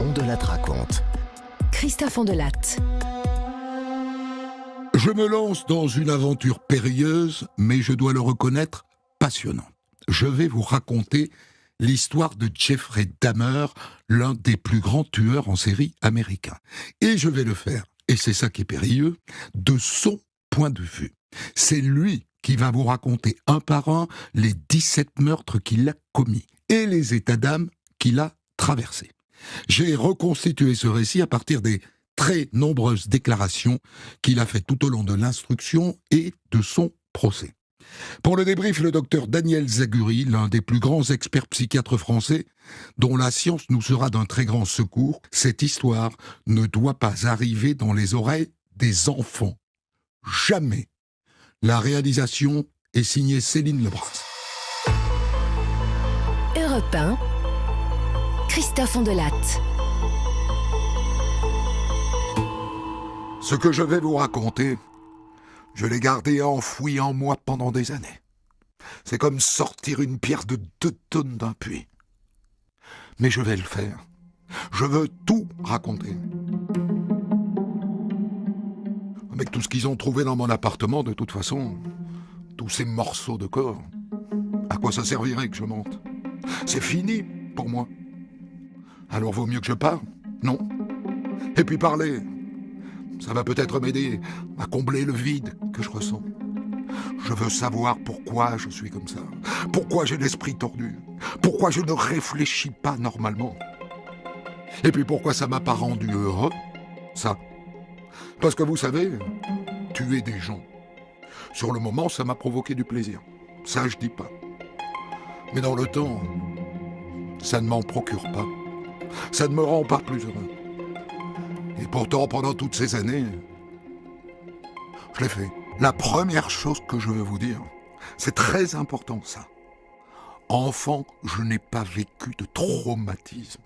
Ondelatte raconte. Christophe Ondelatte. Je me lance dans une aventure périlleuse, mais je dois le reconnaître, passionnante. Je vais vous raconter l'histoire de Jeffrey Dahmer, l'un des plus grands tueurs en série américains. Et je vais le faire, et c'est ça qui est périlleux, de son point de vue. C'est lui qui va vous raconter un par un les 17 meurtres qu'il a commis et les états d'âme qu'il a traversés. J'ai reconstitué ce récit à partir des très nombreuses déclarations qu'il a faites tout au long de l'instruction et de son procès. Pour le débrief, le docteur Daniel Zaguri, l'un des plus grands experts psychiatres français, dont la science nous sera d'un très grand secours, cette histoire ne doit pas arriver dans les oreilles des enfants. Jamais. La réalisation est signée Céline Lebras. Europe 1, Christophe Ondelatte. Ce que je vais vous raconter, je l'ai gardé enfoui en moi pendant des années. C'est comme sortir une pierre de 2 tonnes d'un puits. Mais je vais le faire. Je veux tout raconter. Avec tout ce qu'ils ont trouvé dans mon appartement, de toute façon, tous ces morceaux de corps, à quoi ça servirait que je monte? C'est fini pour moi. Alors vaut mieux que je parle, non? Et puis parler, ça va peut-être m'aider à combler le vide que je ressens. Je veux savoir pourquoi je suis comme ça, pourquoi j'ai l'esprit tordu, pourquoi je ne réfléchis pas normalement. Et puis pourquoi ça m'a pas rendu heureux, ça. Parce que vous savez, tuer des gens, sur le moment ça m'a provoqué du plaisir. Ça je dis pas. Mais dans le temps, ça ne m'en procure pas. Ça ne me rend pas plus heureux. Et pourtant, pendant toutes ces années, je l'ai fait. La première chose que je veux vous dire, c'est très important ça. Enfant, je n'ai pas vécu de traumatisme.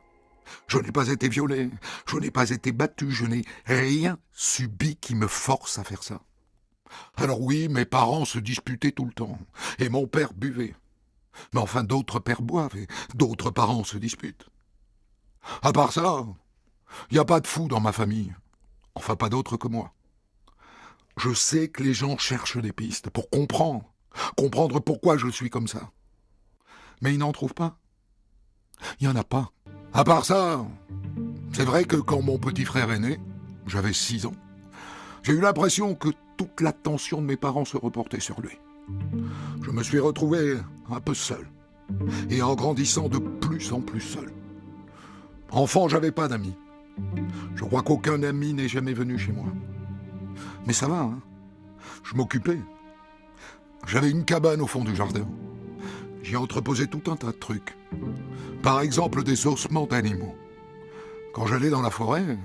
Je n'ai pas été violé, je n'ai pas été battu, je n'ai rien subi qui me force à faire ça. Alors oui, mes parents se disputaient tout le temps, et mon père buvait. Mais enfin, d'autres pères boivent, et d'autres parents se disputent. À part ça, il n'y a pas de fou dans ma famille. Enfin, pas d'autres que moi. Je sais que les gens cherchent des pistes pour comprendre pourquoi je suis comme ça. Mais ils n'en trouvent pas. Il n'y en a pas. À part ça, c'est vrai que quand mon petit frère est né, j'avais 6 ans, j'ai eu l'impression que toute l'attention de mes parents se reportait sur lui. Je me suis retrouvé un peu seul, et en grandissant de plus en plus seul. Enfant, j'avais pas d'amis. Je crois qu'aucun ami n'est jamais venu chez moi. Mais ça va, hein. Je m'occupais. J'avais une cabane au fond du jardin. J'y entreposais tout un tas de trucs. Par exemple, des ossements d'animaux. Quand j'allais dans la forêt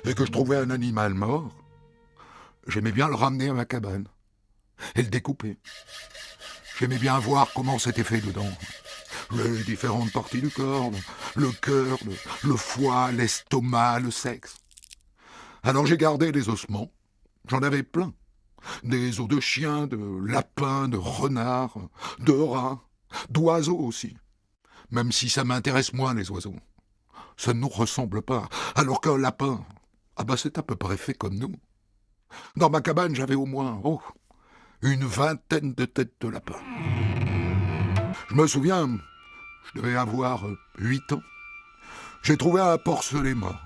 et que je trouvais un animal mort, j'aimais bien le ramener à ma cabane et le découper. J'aimais bien voir comment c'était fait dedans. Les différentes parties du corps, le cœur, le foie, l'estomac, le sexe. Alors j'ai gardé les ossements. J'en avais plein. Des os de chien, de lapin, de renard, de rat, d'oiseaux aussi. Même si ça m'intéresse moins, les oiseaux. Ça ne nous ressemble pas. Alors qu'un lapin, c'est à peu près fait comme nous. Dans ma cabane, j'avais au moins, une 20aine de têtes de lapin. Je me souviens, je devais avoir 8 ans. J'ai trouvé un porcelet mort.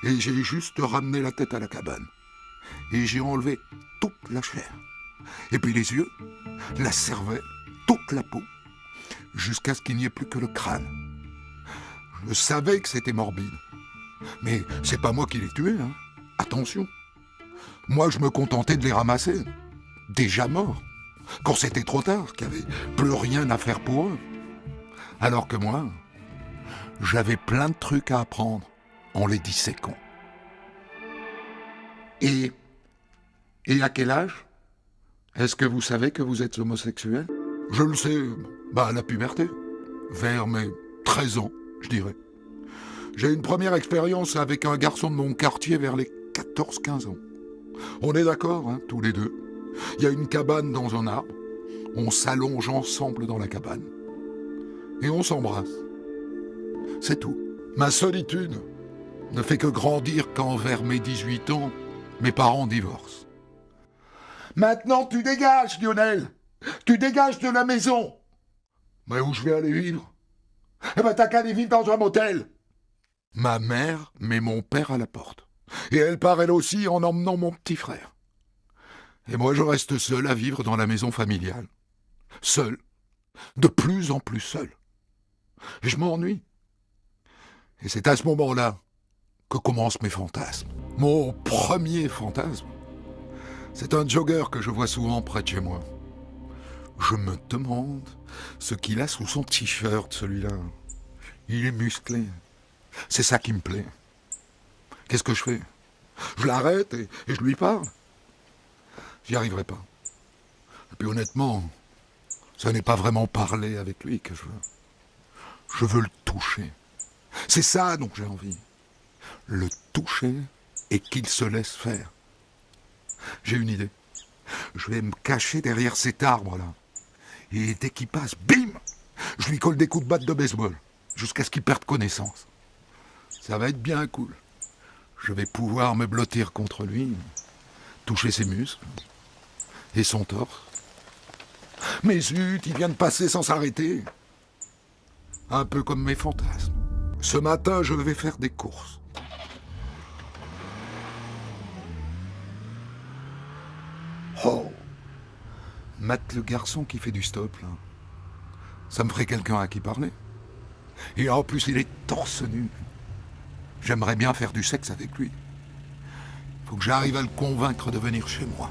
Et j'ai juste ramené la tête à la cabane. Et j'ai enlevé toute la chair. Et puis les yeux, la cervelle, toute la peau, jusqu'à ce qu'il n'y ait plus que le crâne. Je savais que c'était morbide. Mais c'est pas moi qui les tués, hein. Attention. Moi, je me contentais de les ramasser. Déjà morts. Quand c'était trop tard, qu'il n'y avait plus rien à faire pour eux. Alors que moi, j'avais plein de trucs à apprendre en les disséquant. Et à quel âge est-ce que vous savez que vous êtes homosexuel? Je le sais, à la puberté. Vers mes 13 ans, je dirais. J'ai une première expérience avec un garçon de mon quartier vers les 14-15 ans. On est d'accord, hein, tous les deux. Il y a une cabane dans un arbre. On s'allonge ensemble dans la cabane. Et on s'embrasse. C'est tout. Ma solitude ne fait que grandir quand vers mes 18 ans, mes parents divorcent. Maintenant tu dégages, Lionel. Tu dégages de la maison. Mais où je vais aller vivre? Eh ben t'as qu'à aller vivre dans un motel. Ma mère met mon père à la porte. Et elle part elle aussi en emmenant mon petit frère. Et moi je reste seul à vivre dans la maison familiale. Seul. De plus en plus seul. Et je m'ennuie. Et c'est à ce moment-là que commencent mes fantasmes. Mon premier fantasme, c'est un jogger que je vois souvent près de chez moi. Je me demande ce qu'il a sous son t-shirt, celui-là. Il est musclé. C'est ça qui me plaît. Qu'est-ce que je fais? Je l'arrête et je lui parle. J'y arriverai pas. Et puis honnêtement, ce n'est pas vraiment parler avec lui que je veux. Je veux le toucher. C'est ça dont j'ai envie. Le toucher et qu'il se laisse faire. J'ai une idée. Je vais me cacher derrière cet arbre-là. Et dès qu'il passe, bim! Je lui colle des coups de batte de baseball, jusqu'à ce qu'il perde connaissance. Ça va être bien cool. Je vais pouvoir me blottir contre lui, toucher ses muscles et son torse. Mais zut, il vient de passer sans s'arrêter. Un peu comme mes fantasmes. Ce matin, je vais faire des courses. Oh! Matt le garçon qui fait du stop, là. Ça me ferait quelqu'un à qui parler. Et en plus, il est torse nu. J'aimerais bien faire du sexe avec lui. Faut que j'arrive à le convaincre de venir chez moi.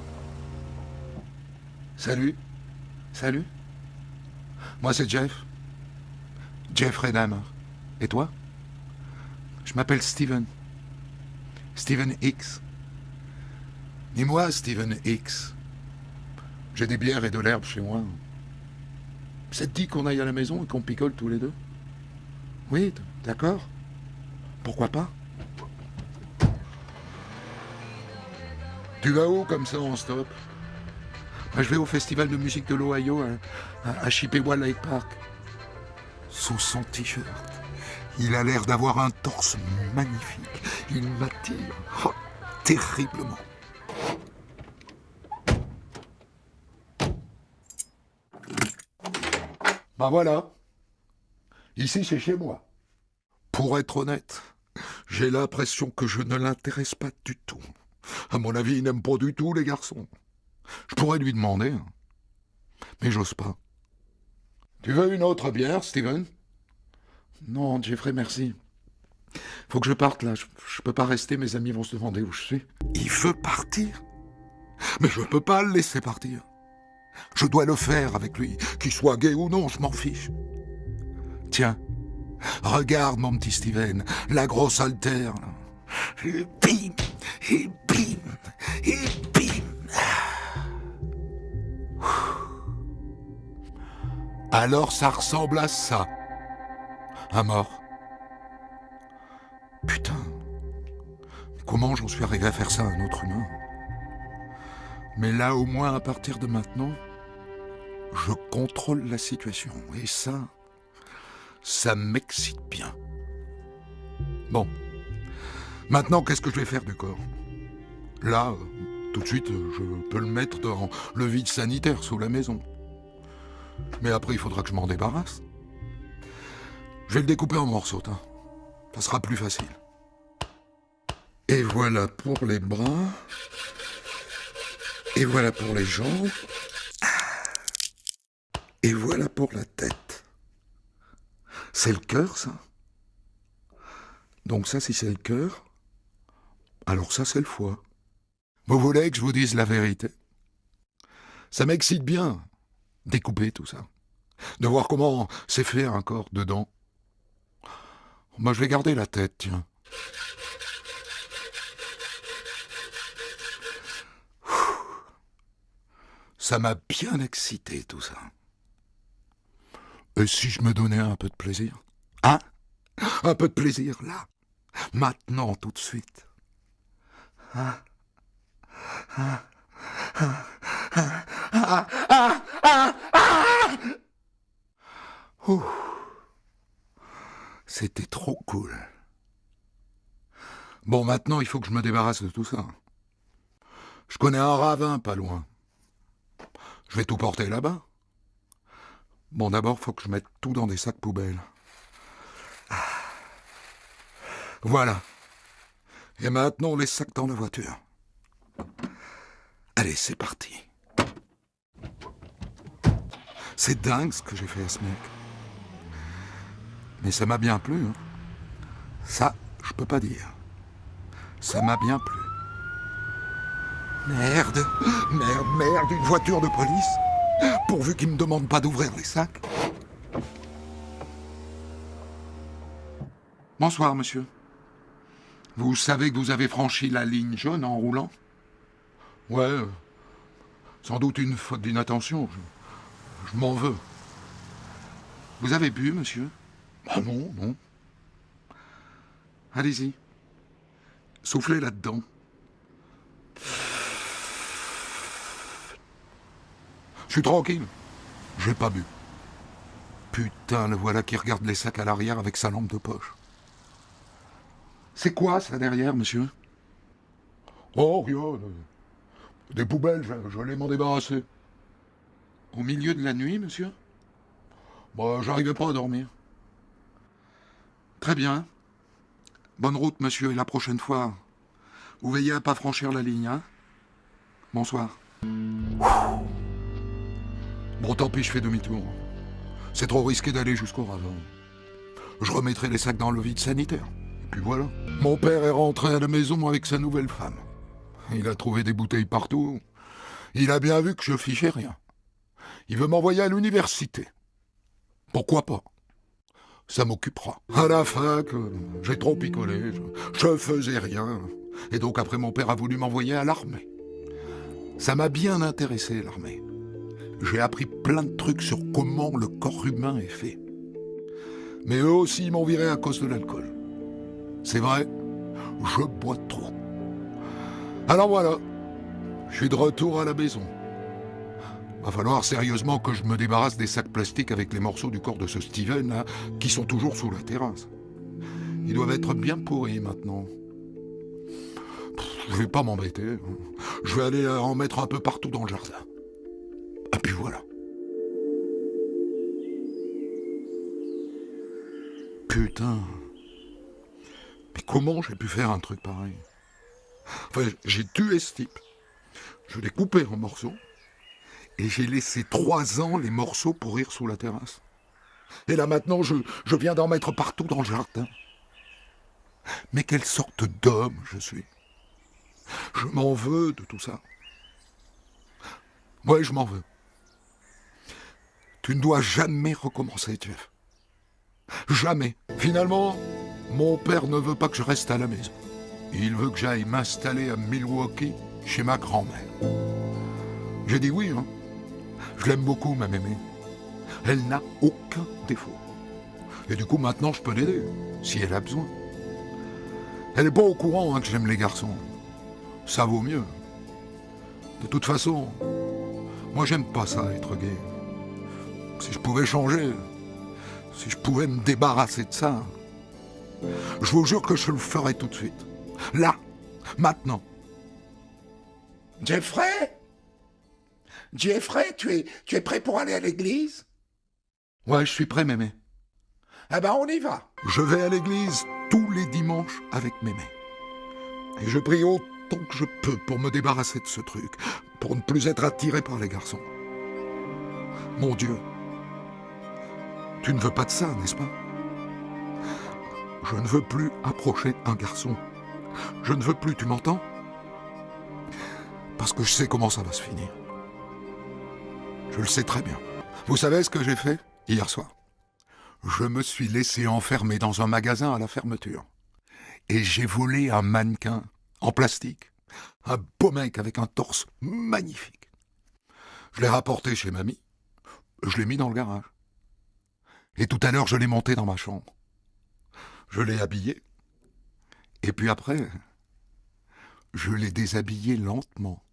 Salut. Salut. Moi, c'est Jeff. Jeff Redhammer. Et toi? Je m'appelle Steven. Steven X. Et moi, Steven X. J'ai des bières et de l'herbe chez moi. Ça te dit qu'on aille à la maison et qu'on picole tous les deux? Oui, d'accord. Pourquoi pas? Tu vas où comme ça en stop? Je vais au festival de musique de l'Ohio à Chippewa Lake Park. Sous son t-shirt, il a l'air d'avoir un torse magnifique. Il m'attire terriblement. Ben voilà. Ici, c'est chez moi. Pour être honnête, j'ai l'impression que je ne l'intéresse pas du tout. À mon avis, il n'aime pas du tout les garçons. Je pourrais lui demander, hein. Mais j'ose pas. Tu veux une autre bière, Steven? Non, Jeffrey, merci. Faut que je parte là, je peux pas rester, mes amis vont se demander où je suis. Il veut partir? Mais je peux pas le laisser partir. Je dois le faire avec lui, qu'il soit gay ou non, je m'en fiche. Tiens, regarde mon petit Steven, la grosse altère. Et bim, et bim, et bim. Alors ça ressemble à ça. Un mort. Putain. Comment j'en suis arrivé à faire ça à un autre humain? Mais là, au moins, à partir de maintenant, je contrôle la situation. Et ça m'excite bien. Bon. Maintenant, qu'est-ce que je vais faire du corps? Là, tout de suite, je peux le mettre dans le vide sanitaire sous la maison. Mais après, il faudra que je m'en débarrasse. Je vais le découper en morceaux, hein. Ça sera plus facile. Et voilà pour les bras. Et voilà pour les jambes. Et voilà pour la tête. C'est le cœur, ça. Donc ça, si c'est le cœur, alors ça, c'est le foie. Vous voulez que je vous dise la vérité? Ça m'excite bien, découper tout ça. De voir comment c'est fait un corps dedans. Moi, je vais garder la tête, tiens. Ça m'a bien excité, tout ça. Et si je me donnais un peu de plaisir? Hein? Un peu de plaisir, là. Maintenant, tout de suite. Hein? Hein? Hein? Hein? Ah, ah, ah, ah. Ouh. C'était trop cool. Bon, maintenant, il faut que je me débarrasse de tout ça. Je connais un ravin pas loin. Je vais tout porter là-bas. Bon, d'abord, faut que je mette tout dans des sacs poubelles. Ah. Voilà. Et maintenant, on les sacs dans la voiture. Allez, c'est parti. C'est dingue ce que j'ai fait à ce mec. Mais ça m'a bien plu. Hein. Ça, je peux pas dire. Ça m'a bien plu. Merde, merde, une voiture de police. Pourvu qu'il me demande pas d'ouvrir les sacs. Bonsoir, monsieur. Vous savez que vous avez franchi la ligne jaune en roulant? Ouais, sans doute une faute d'inattention. Je m'en veux. Vous avez bu, monsieur? Ah non, non. Allez-y. Soufflez là-dedans. Je suis tranquille. J'ai pas bu. Putain, le voilà qui regarde les sacs à l'arrière avec sa lampe de poche. C'est quoi ça derrière, monsieur? Oh, rien. Des poubelles, j'allais m'en débarrasser. Au milieu de la nuit, monsieur? Bah, j'arrivais pas à dormir. Très bien. Bonne route, monsieur, et la prochaine fois, vous veillez à pas franchir la ligne, hein? Bonsoir. Bon, tant pis, je fais demi-tour. C'est trop risqué d'aller jusqu'au ravin. Je remettrai les sacs dans le vide sanitaire. Et puis voilà. Mon père est rentré à la maison avec sa nouvelle femme. Il a trouvé des bouteilles partout. Il a bien vu que je fichais rien. Il veut m'envoyer à l'université. Pourquoi pas? Ça m'occupera. À la fac, j'ai trop picolé, je faisais rien. Et donc après mon père a voulu m'envoyer à l'armée. Ça m'a bien intéressé, l'armée. J'ai appris plein de trucs sur comment le corps humain est fait. Mais eux aussi m'ont viré à cause de l'alcool. C'est vrai, je bois trop. Alors voilà, je suis de retour à la maison. Va falloir sérieusement que je me débarrasse des sacs plastiques avec les morceaux du corps de ce Steven, là, qui sont toujours sous la terrasse. Ils doivent être bien pourris maintenant. Je vais pas m'embêter. Je vais aller en mettre un peu partout dans le jardin. Et puis voilà. Putain. Mais comment j'ai pu faire un truc pareil? Enfin, j'ai tué ce type. Je l'ai coupé en morceaux. Et j'ai laissé 3 ans les morceaux pourrir sous la terrasse. Et là maintenant, je viens d'en mettre partout dans le jardin. Mais quelle sorte d'homme je suis. Je m'en veux de tout ça. Ouais, je m'en veux. Tu ne dois jamais recommencer, Jeff. Jamais. Finalement, mon père ne veut pas que je reste à la maison. Il veut que j'aille m'installer à Milwaukee chez ma grand-mère. J'ai dit oui, hein. Je l'aime beaucoup, ma mémé. Elle n'a aucun défaut. Et du coup, maintenant, je peux l'aider, si elle a besoin. Elle n'est pas au courant, hein, que j'aime les garçons. Ça vaut mieux. De toute façon, moi, j'aime pas ça, être gay. Si je pouvais changer, si je pouvais me débarrasser de ça, je vous jure que je le ferais tout de suite. Là, maintenant. Jeffrey? Jeffrey, tu es prêt pour aller à l'église? Ouais, je suis prêt, mémé. Eh ben, on y va. Je vais à l'église tous les dimanches avec mémé. Et je prie autant que je peux pour me débarrasser de ce truc, pour ne plus être attiré par les garçons. Mon Dieu, tu ne veux pas de ça, n'est-ce pas? Je ne veux plus approcher un garçon. Je ne veux plus, tu m'entends? Parce que je sais comment ça va se finir. Je le sais très bien. Vous savez ce que j'ai fait hier soir? Je me suis laissé enfermer dans un magasin à la fermeture. Et j'ai volé un mannequin en plastique. Un beau mec avec un torse magnifique. Je l'ai rapporté chez mamie. Je l'ai mis dans le garage. Et tout à l'heure, je l'ai monté dans ma chambre. Je l'ai habillé. Et puis après, je l'ai déshabillé lentement.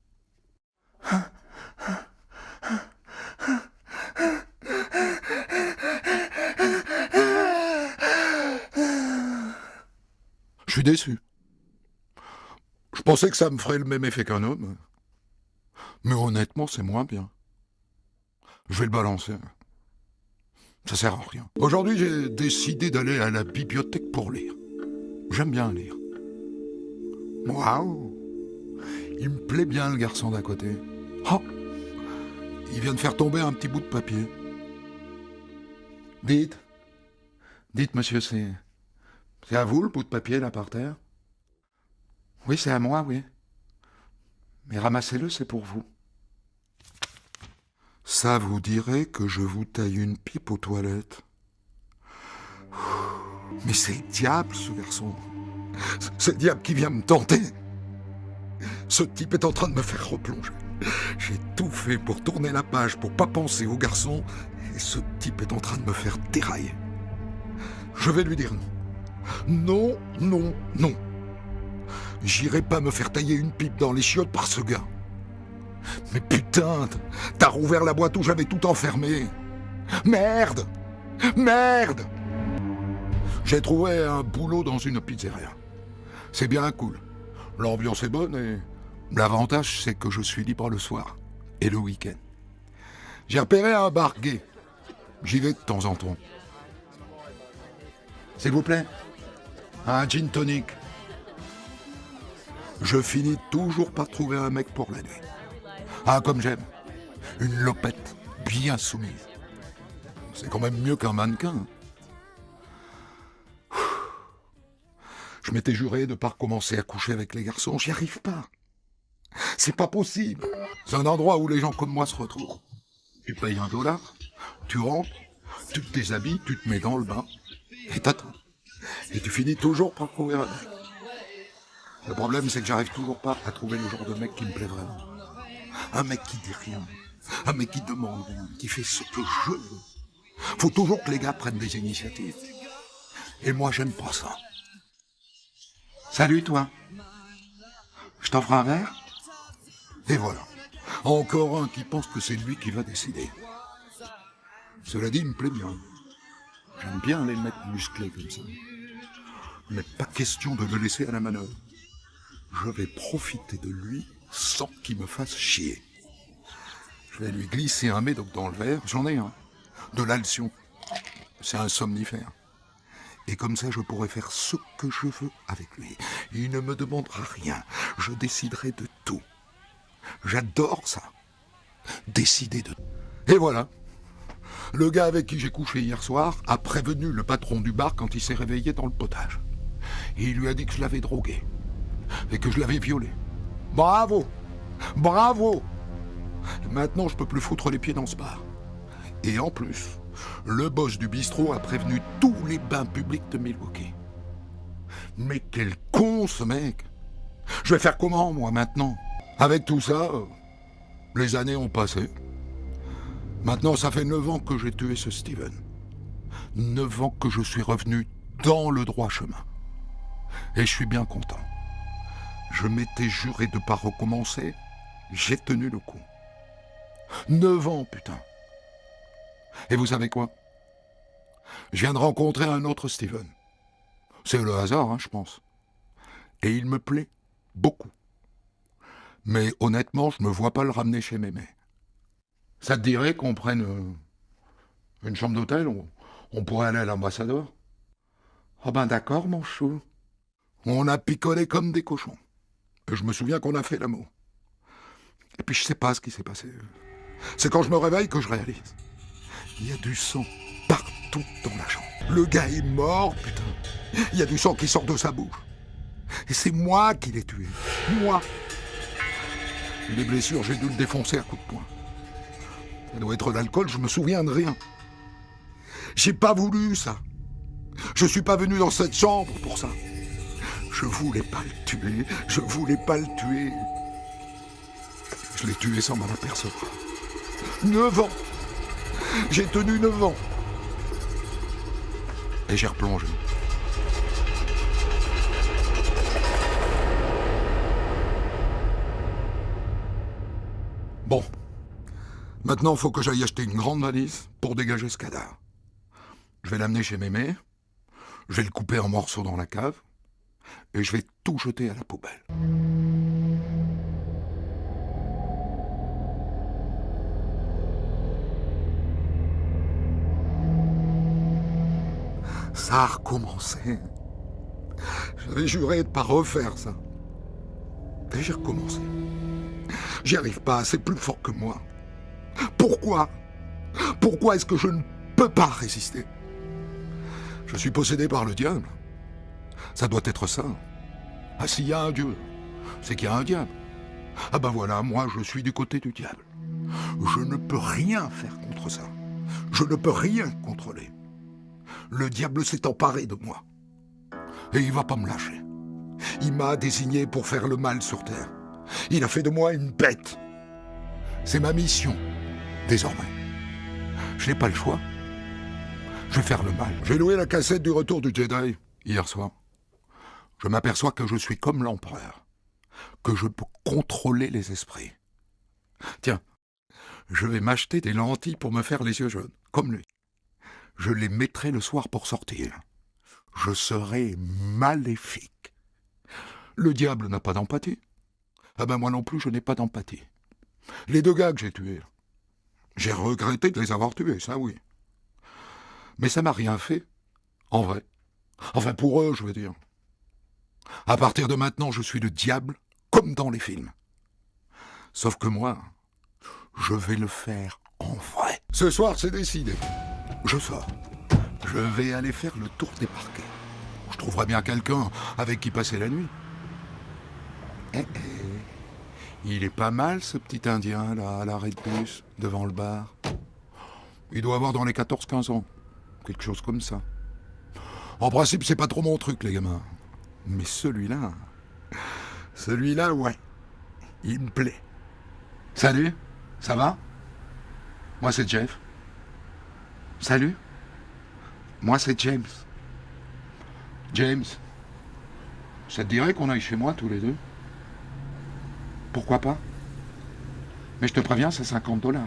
Je suis déçu. Je pensais que ça me ferait le même effet qu'un homme. Mais honnêtement, c'est moins bien. Je vais le balancer. Ça sert à rien. Aujourd'hui, j'ai décidé d'aller à la bibliothèque pour lire. J'aime bien lire. Waouh! Il me plaît bien, le garçon d'à côté. Oh! Il vient de faire tomber un petit bout de papier. Dites, monsieur, c'est à vous le bout de papier là par terre? Oui, c'est à moi, oui. Mais ramassez-le, c'est pour vous. Ça vous dirait que je vous taille une pipe aux toilettes. Mais c'est le diable, ce garçon. C'est le diable qui vient me tenter. Ce type est en train de me faire replonger. J'ai tout fait pour tourner la page, pour pas penser au garçon, et ce type est en train de me faire dérailler. Je vais lui dire non. Non, non, non. J'irai pas me faire tailler une pipe dans les chiottes par ce gars. Mais putain, t'as rouvert la boîte où j'avais tout enfermé. Merde! Merde! J'ai trouvé un boulot dans une pizzeria. C'est bien cool. L'ambiance est bonne et l'avantage, c'est que je suis libre le soir et le week-end. J'ai repéré un bar gay. J'y vais de temps en temps. S'il vous plaît, un gin tonic. Je finis toujours par trouver un mec pour la nuit. Ah, comme j'aime. Une lopette bien soumise. C'est quand même mieux qu'un mannequin. Je m'étais juré de ne pas recommencer à coucher avec les garçons. J'y arrive pas. C'est pas possible. C'est un endroit où les gens comme moi se retrouvent. Tu payes $1, tu rentres, tu te déshabilles, tu te mets dans le bain, et t'attends. Et tu finis toujours par trouver un mec. Le problème, c'est que j'arrive toujours pas à trouver le genre de mec qui me plaît vraiment. Un mec qui dit rien, un mec qui demande rien, qui fait ce que je veux. Faut toujours que les gars prennent des initiatives. Et moi, j'aime pas ça. Salut, toi. Je t'offre un verre? Et voilà. Encore un qui pense que c'est lui qui va décider. Cela dit, il me plaît bien. J'aime bien les mecs musclés comme ça. Mais pas question de le laisser à la manœuvre. Je vais profiter de lui sans qu'il me fasse chier. Je vais lui glisser un médoc dans le verre. J'en ai un. De l'Alcyon. C'est un somnifère. Et comme ça, je pourrai faire ce que je veux avec lui. Il ne me demandera rien. Je déciderai de tout. J'adore ça. Décider de tout. Et voilà. Le gars avec qui j'ai couché hier soir a prévenu le patron du bar quand il s'est réveillé dans le potage. Et il lui a dit que je l'avais drogué. Et que je l'avais violé. Bravo! Bravo! Maintenant, je peux plus foutre les pieds dans ce bar. Et en plus, le boss du bistrot a prévenu tous les bains publics de Milwaukee. Mais quel con, ce mec! Je vais faire comment, moi, maintenant? Avec tout ça, les années ont passé. Maintenant, ça fait 9 ans que j'ai tué ce Steven. 9 ans que je suis revenu dans le droit chemin. Et je suis bien content. Je m'étais juré de ne pas recommencer. J'ai tenu le coup. 9 ans, putain. Et vous savez quoi? Je viens de rencontrer un autre Steven. C'est le hasard, hein, je pense. Et il me plaît beaucoup. Mais honnêtement, je ne me vois pas le ramener chez Mémé. Ça te dirait qu'on prenne une chambre d'hôtel? On pourrait aller à l'Ambassadeur? Oh ben d'accord, mon chou. On a picolé comme des cochons. Et je me souviens qu'on a fait l'amour. Et puis je sais pas ce qui s'est passé. C'est quand je me réveille que je réalise. Il y a du sang partout dans la chambre. Le gars est mort, putain. Il y a du sang qui sort de sa bouche. Et c'est moi qui l'ai tué. Moi. Les blessures, j'ai dû le défoncer à coups de poing. Ça doit être l'alcool, je me souviens de rien. J'ai pas voulu ça. Je suis pas venu dans cette chambre pour ça. Je voulais pas le tuer. Je voulais pas le tuer. Je l'ai tué sans m'en apercevoir. 9 ans. J'ai tenu 9 ans. Et j'ai replongé. Bon. Maintenant, il faut que j'aille acheter une grande valise pour dégager ce cadavre. Je vais l'amener chez Mémé. Je vais le couper en morceaux dans la cave. Et je vais tout jeter à la poubelle. Ça a recommencé. J'avais juré de ne pas refaire ça. Et j'ai recommencé. J'y arrive pas, c'est plus fort que moi. Pourquoi? Pourquoi est-ce que je ne peux pas résister? Je suis possédé par le diable. Ça doit être ça. Ah, s'il y a un Dieu, c'est qu'il y a un diable. Ah ben voilà, moi je suis du côté du diable. Je ne peux rien faire contre ça. Je ne peux rien contrôler. Le diable s'est emparé de moi. Et il va pas me lâcher. Il m'a désigné pour faire le mal sur terre. Il a fait de moi une bête. C'est ma mission, désormais. Je n'ai pas le choix. Je vais faire le mal. J'ai loué la cassette du Retour du Jedi hier soir. Je m'aperçois que je suis comme l'empereur, que je peux contrôler les esprits. Tiens, je vais m'acheter des lentilles pour me faire les yeux jaunes, comme lui. Je les mettrai le soir pour sortir. Je serai maléfique. Le diable n'a pas d'empathie. Ah ben moi non plus, je n'ai pas d'empathie. Les 2 gars que j'ai tués, j'ai regretté de les avoir tués, ça oui. Mais ça m'a rien fait, en vrai. Enfin pour eux, je veux dire. À partir de maintenant, je suis le diable, comme dans les films. Sauf que moi, je vais le faire en vrai. Ce soir, c'est décidé. Je sors. Je vais aller faire le tour des parquets. Je trouverai bien quelqu'un avec qui passer la nuit. Il est pas mal, ce petit Indien, là, à l'arrêt de bus, devant le bar. Il doit avoir dans les 14-15 ans. Quelque chose comme ça. En principe, c'est pas trop mon truc, les gamins. Mais celui-là, ouais, il me plaît. Salut, ça va? Moi, c'est Jeff. Salut, moi, c'est James. James, ça te dirait qu'on aille chez moi tous les deux? Pourquoi pas? Mais je te préviens, c'est $50.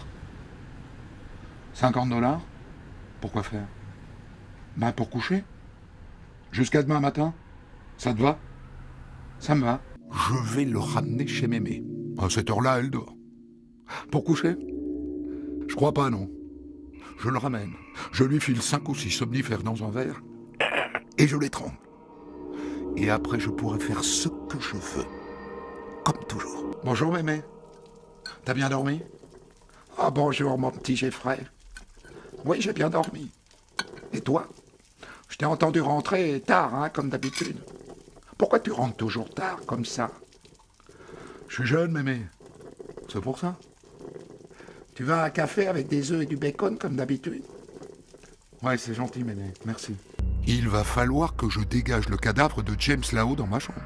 50 $? Pourquoi faire? Ben, pour coucher. Jusqu'à demain matin. Ça te va? Ça me va. Je vais le ramener chez Mémé. À cette heure-là, elle dort. Pour coucher? Je crois pas, non. Je le ramène. Je lui file 5 ou 6 somnifères dans un verre. Et je l'étrangle. Et après, je pourrai faire ce que je veux. Comme toujours. Bonjour, Mémé. T'as bien dormi? Ah bonjour mon petit Jeffrey. Oui, j'ai bien dormi. Et toi? Je t'ai entendu rentrer tard, hein, comme d'habitude. Pourquoi tu rentres toujours tard, comme ça? Je suis jeune, Mémé. C'est pour ça. Tu veux un café avec des œufs et du bacon, comme d'habitude? Ouais, c'est gentil, Mémé. Merci. Il va falloir que je dégage le cadavre de James là-haut dans ma chambre.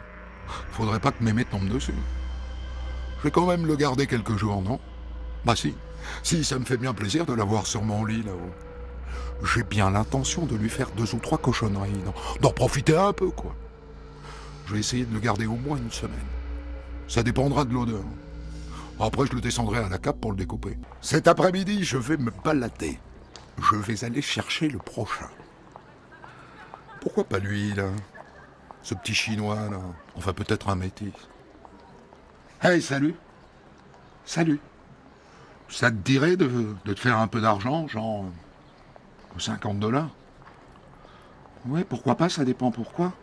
Faudrait pas que Mémé tombe dessus. Je vais quand même le garder quelques jours, non? Bah si. Si, ça me fait bien plaisir de l'avoir sur mon lit là-haut. J'ai bien l'intention de lui faire 2 ou 3 cochonneries, d'en profiter un peu, quoi. Je vais essayer de le garder au moins une semaine. Ça dépendra de l'odeur. Après, je le descendrai à la cape pour le découper. Cet après-midi, je vais me balader. Je vais aller chercher le prochain. Pourquoi pas lui, là? Ce petit chinois, là. Enfin, peut-être un métis. Hey, salut. Salut. Ça te dirait de te faire un peu d'argent, genre $50? Ouais, pourquoi pas, ça dépend pourquoi.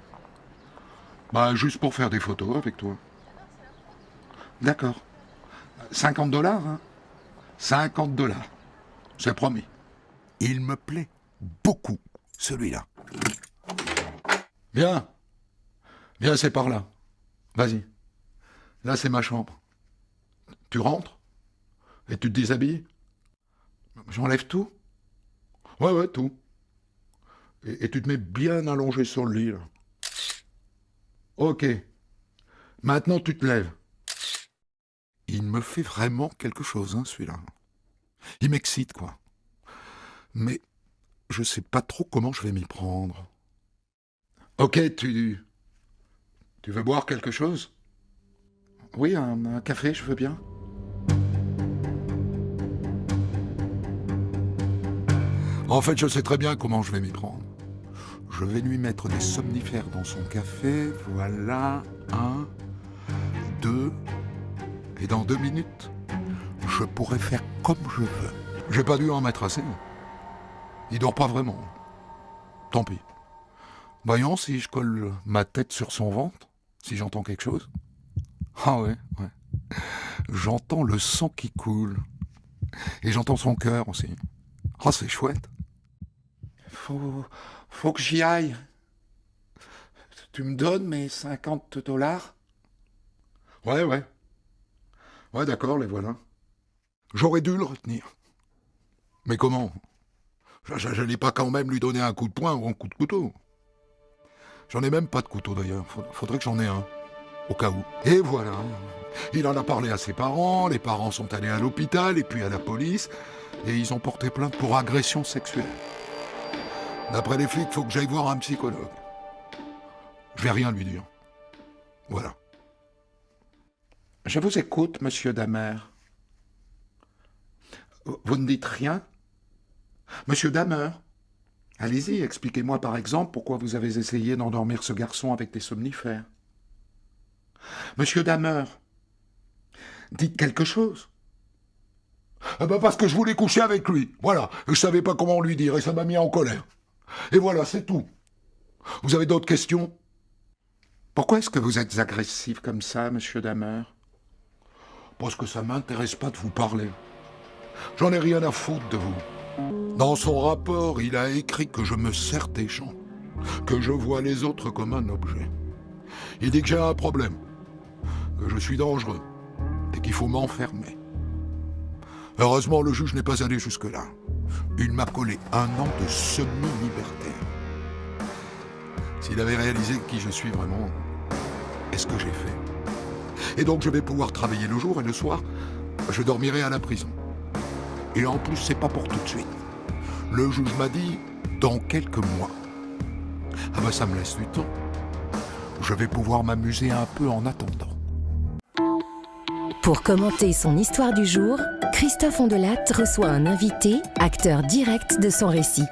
Bah, juste pour faire des photos avec toi. D'accord. $50, hein? $50. C'est promis. Il me plaît beaucoup, celui-là. Viens. Viens, c'est par là. Vas-y. Là, c'est ma chambre. Tu rentres? Et tu te déshabilles? J'enlève tout? Ouais, tout. Et tu te mets bien allongé sur le lit, là. Ok. Maintenant, tu te lèves. Il me fait vraiment quelque chose, hein, celui-là. Il m'excite, quoi. Mais je sais pas trop comment je vais m'y prendre. Ok, tu veux boire quelque chose? Oui, un café, je veux bien. En fait, je sais très bien comment je vais m'y prendre. Je vais lui mettre des somnifères dans son café. Voilà, 1, 2... Et dans 2 minutes, je pourrai faire comme je veux. J'ai pas dû en mettre assez. Il dort pas vraiment. Tant pis. Voyons si je colle ma tête sur son ventre, si j'entends quelque chose. Ah ouais, ouais. J'entends le sang qui coule. Et j'entends son cœur aussi. Ah, c'est chouette. Faut que j'y aille. Tu me donnes mes $50? Ouais, ouais. Ouais, d'accord, les voilà. J'aurais dû le retenir. Mais comment? J'allais pas quand même lui donner un coup de poing ou un coup de couteau. J'en ai même pas de couteau d'ailleurs. Faudrait que j'en ai un. Au cas où. Et voilà. Il en a parlé à ses parents, les parents sont allés à l'hôpital et puis à la police, et ils ont porté plainte pour agression sexuelle. D'après les flics, faut que j'aille voir un psychologue. Je vais rien lui dire. Voilà. Je vous écoute, monsieur Damer. Vous ne dites rien? Monsieur Damer, allez-y, expliquez-moi par exemple pourquoi vous avez essayé d'endormir ce garçon avec des somnifères. Monsieur Damer, dites quelque chose. Eh ben parce que je voulais coucher avec lui. Voilà. Et je savais pas comment lui dire et ça m'a mis en colère. Et voilà, c'est tout. Vous avez d'autres questions? Pourquoi est-ce que vous êtes agressif comme ça, monsieur Damer? Parce que ça m'intéresse pas de vous parler. J'en ai rien à foutre de vous. Dans son rapport, il a écrit que je me sers des gens, que je vois les autres comme un objet. Il dit que j'ai un problème, que je suis dangereux et qu'il faut m'enfermer. Heureusement, le juge n'est pas allé jusque-là. Il m'a collé 1 an de semi-liberté. S'il avait réalisé qui je suis vraiment, est-ce que j'ai fait? Et donc je vais pouvoir travailler le jour et le soir, je dormirai à la prison. Et en plus, c'est pas pour tout de suite. Le juge m'a dit, dans quelques mois. Ah ben ça me laisse du temps. Je vais pouvoir m'amuser un peu en attendant. Pour commenter son histoire du jour, Christophe Ondelatte reçoit un invité, acteur direct de son récit.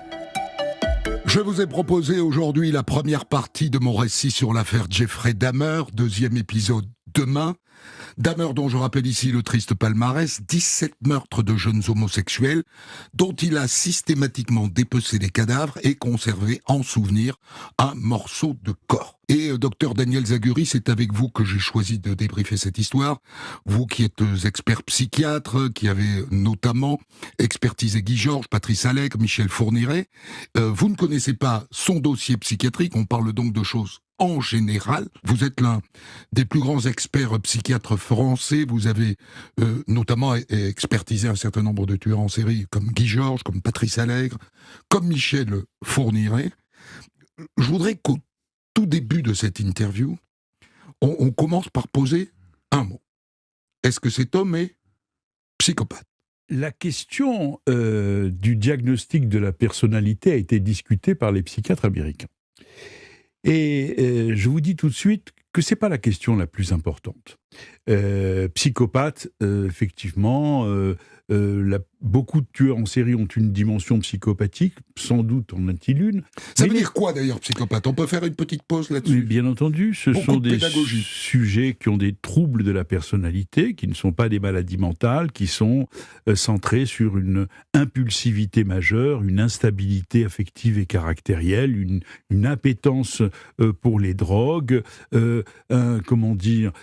Je vous ai proposé aujourd'hui la première partie de mon récit sur l'affaire Jeffrey Dahmer, 2e épisode demain. Dahmer, dont je rappelle ici le triste palmarès, 17 meurtres de jeunes homosexuels, dont il a systématiquement dépecé les cadavres et conservé en souvenir un morceau de corps. Et docteur Daniel Zaguri, c'est avec vous que j'ai choisi de débriefer cette histoire. Vous qui êtes expert psychiatre, qui avez notamment expertisé Guy Georges, Patrice Allègre, Michel Fourniret, vous ne connaissez pas son dossier psychiatrique, on parle donc de choses en général. Vous êtes l'un des plus grands experts psychiatres français. Vous avez notamment expertisé un certain nombre de tueurs en série, comme Guy Georges, comme Patrice Allègre, comme Michel Fourniret. Je voudrais qu'au tout début de cette interview, on commence par poser un mot. Est-ce que cet homme est psychopathe? La question du diagnostic de la personnalité a été discutée par les psychiatres américains. Et je vous dis tout de suite que c'est pas la question la plus importante. Psychopathe, effectivement, beaucoup de tueurs en série ont une dimension psychopathique, sans doute en a-t-il une. Ça veut dire quoi d'ailleurs psychopathe? On peut faire une petite pause là-dessus? Mais bien entendu, ce sont des sujets qui ont des troubles de la personnalité, qui ne sont pas des maladies mentales, qui sont centrés sur une impulsivité majeure, une instabilité affective et caractérielle, une appétence pour les drogues,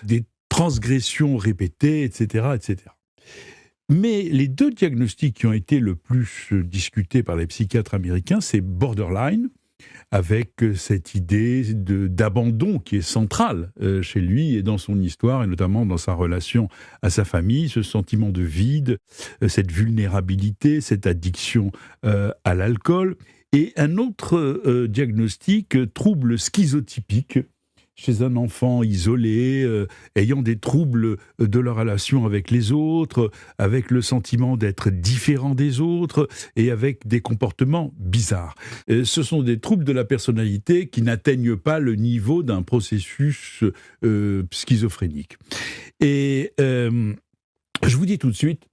des transgressions répétées, etc., etc. Mais les 2 diagnostics qui ont été le plus discutés par les psychiatres américains, c'est borderline, avec cette idée d'abandon qui est centrale chez lui et dans son histoire, et notamment dans sa relation à sa famille, ce sentiment de vide, cette vulnérabilité, cette addiction à l'alcool. Et un autre diagnostic, trouble schizotypique, chez un enfant isolé, ayant des troubles de la relation avec les autres, avec le sentiment d'être différent des autres et avec des comportements bizarres. Ce sont des troubles de la personnalité qui n'atteignent pas le niveau d'un processus schizophrénique. Et je vous dis tout de suite,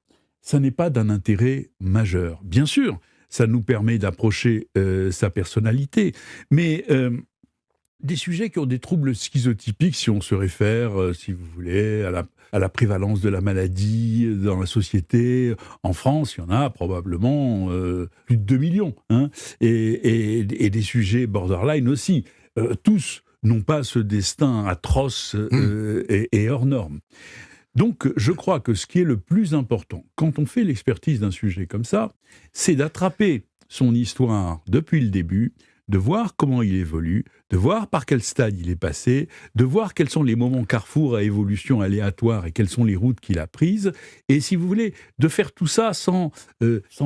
ça n'est pas d'un intérêt majeur. Bien sûr, ça nous permet d'approcher sa personnalité, mais des sujets qui ont des troubles schizotypiques, si on se réfère, si vous voulez, à la prévalence de la maladie dans la société. En France, il y en a probablement plus de 2 millions. Hein, et des sujets borderline aussi. tous n'ont pas ce destin atroce et hors norme. Donc, je crois que ce qui est le plus important, quand on fait l'expertise d'un sujet comme ça, c'est d'attraper son histoire depuis le début, de voir comment il évolue, de voir par quel stade il est passé, de voir quels sont les moments carrefour à évolution aléatoire et quelles sont les routes qu'il a prises, et si vous voulez, de faire tout ça sans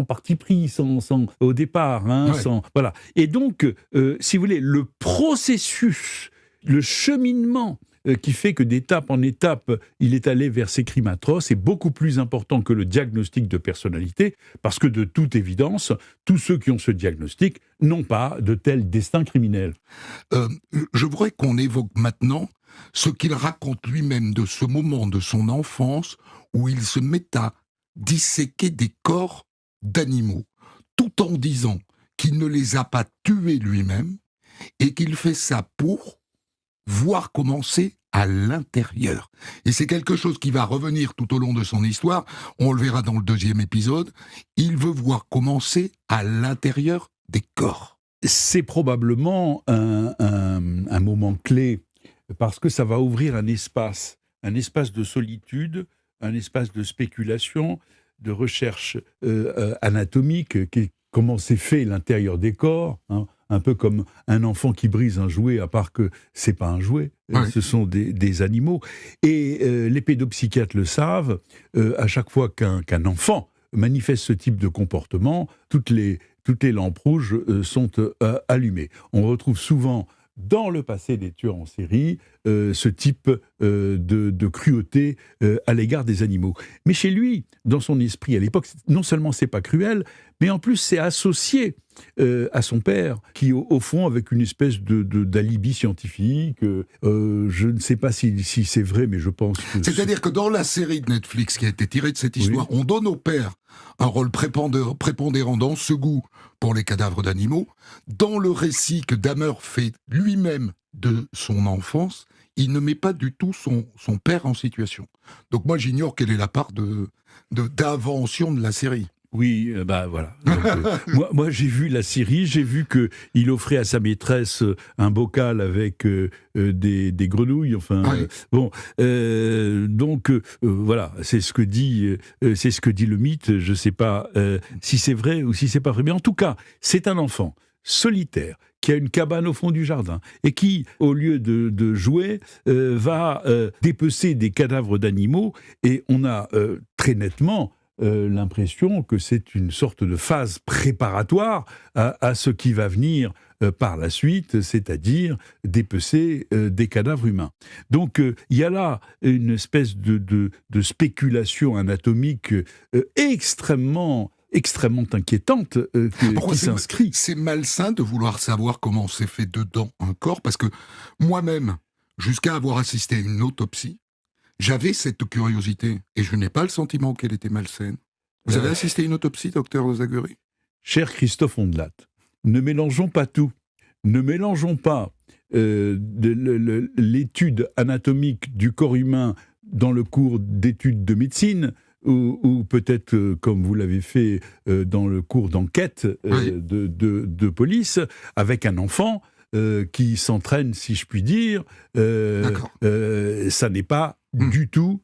parti pris, sans au départ, voilà. Et donc, si vous voulez, le processus, le cheminement qui fait que d'étape en étape, il est allé vers ces crimes atroces, est beaucoup plus important que le diagnostic de personnalité, parce que de toute évidence, tous ceux qui ont ce diagnostic n'ont pas de tel destin criminel. Je voudrais qu'on évoque maintenant ce qu'il raconte lui-même de ce moment de son enfance où il se met à disséquer des corps d'animaux, tout en disant qu'il ne les a pas tués lui-même et qu'il fait ça pour voir commencer à l'intérieur. Et c'est quelque chose qui va revenir tout au long de son histoire, on le verra dans le 2e épisode, il veut voir commencer à l'intérieur des corps. C'est probablement un moment clé, parce que ça va ouvrir un espace de solitude, un espace de spéculation, de recherche anatomique, comment c'est fait l'intérieur des corps, un peu comme un enfant qui brise un jouet, à part que c'est pas un jouet, ce sont des animaux. Et les pédopsychiatres le savent, à chaque fois qu'un enfant manifeste ce type de comportement, toutes les lampes rouges sont allumées. On retrouve souvent dans le passé des tueurs en série ce type de cruauté à l'égard des animaux. Mais chez lui, dans son esprit, à l'époque, non seulement c'est pas cruel, mais en plus c'est associé à son père, qui au fond, avec une espèce d'alibi scientifique, je ne sais pas si c'est vrai, mais je pense que... C'est-à-dire que dans la série de Netflix qui a été tirée de cette histoire, on donne au père un rôle prépondérant dans ce goût pour les cadavres d'animaux. Dans le récit que Dahmer fait lui-même de son enfance, il ne met pas du tout son père en situation. Donc moi, j'ignore quelle est la part d'invention de la série. Oui, voilà. Donc, moi, j'ai vu la série, j'ai vu qu'il offrait à sa maîtresse un bocal avec des grenouilles. Enfin, voilà, c'est ce que dit le mythe. Je ne sais pas si c'est vrai ou si c'est pas vrai, mais en tout cas, c'est un enfant solitaire qui a une cabane au fond du jardin et qui, au lieu de jouer, va dépecer des cadavres d'animaux, et on a très nettement l'impression que c'est une sorte de phase préparatoire à ce qui va venir par la suite, c'est-à-dire dépecer des cadavres humains. Donc il y a là une espèce de spéculation anatomique extrêmement inquiétante qui s'inscrit. C'est malsain de vouloir savoir comment s'est fait dedans un corps, parce que moi-même, jusqu'à avoir assisté à une autopsie, j'avais cette curiosité, et je n'ai pas le sentiment qu'elle était malsaine. Vous avez assisté à une autopsie, docteur Zaguri ? Cher Christophe Ondelat, ne mélangeons pas tout. Ne mélangeons pas l'étude anatomique du corps humain dans le cours d'études de médecine, ou peut-être, comme vous l'avez fait, dans le cours d'enquête de police, avec un enfant qui s'entraîne, si je puis dire. Ça n'est pas du tout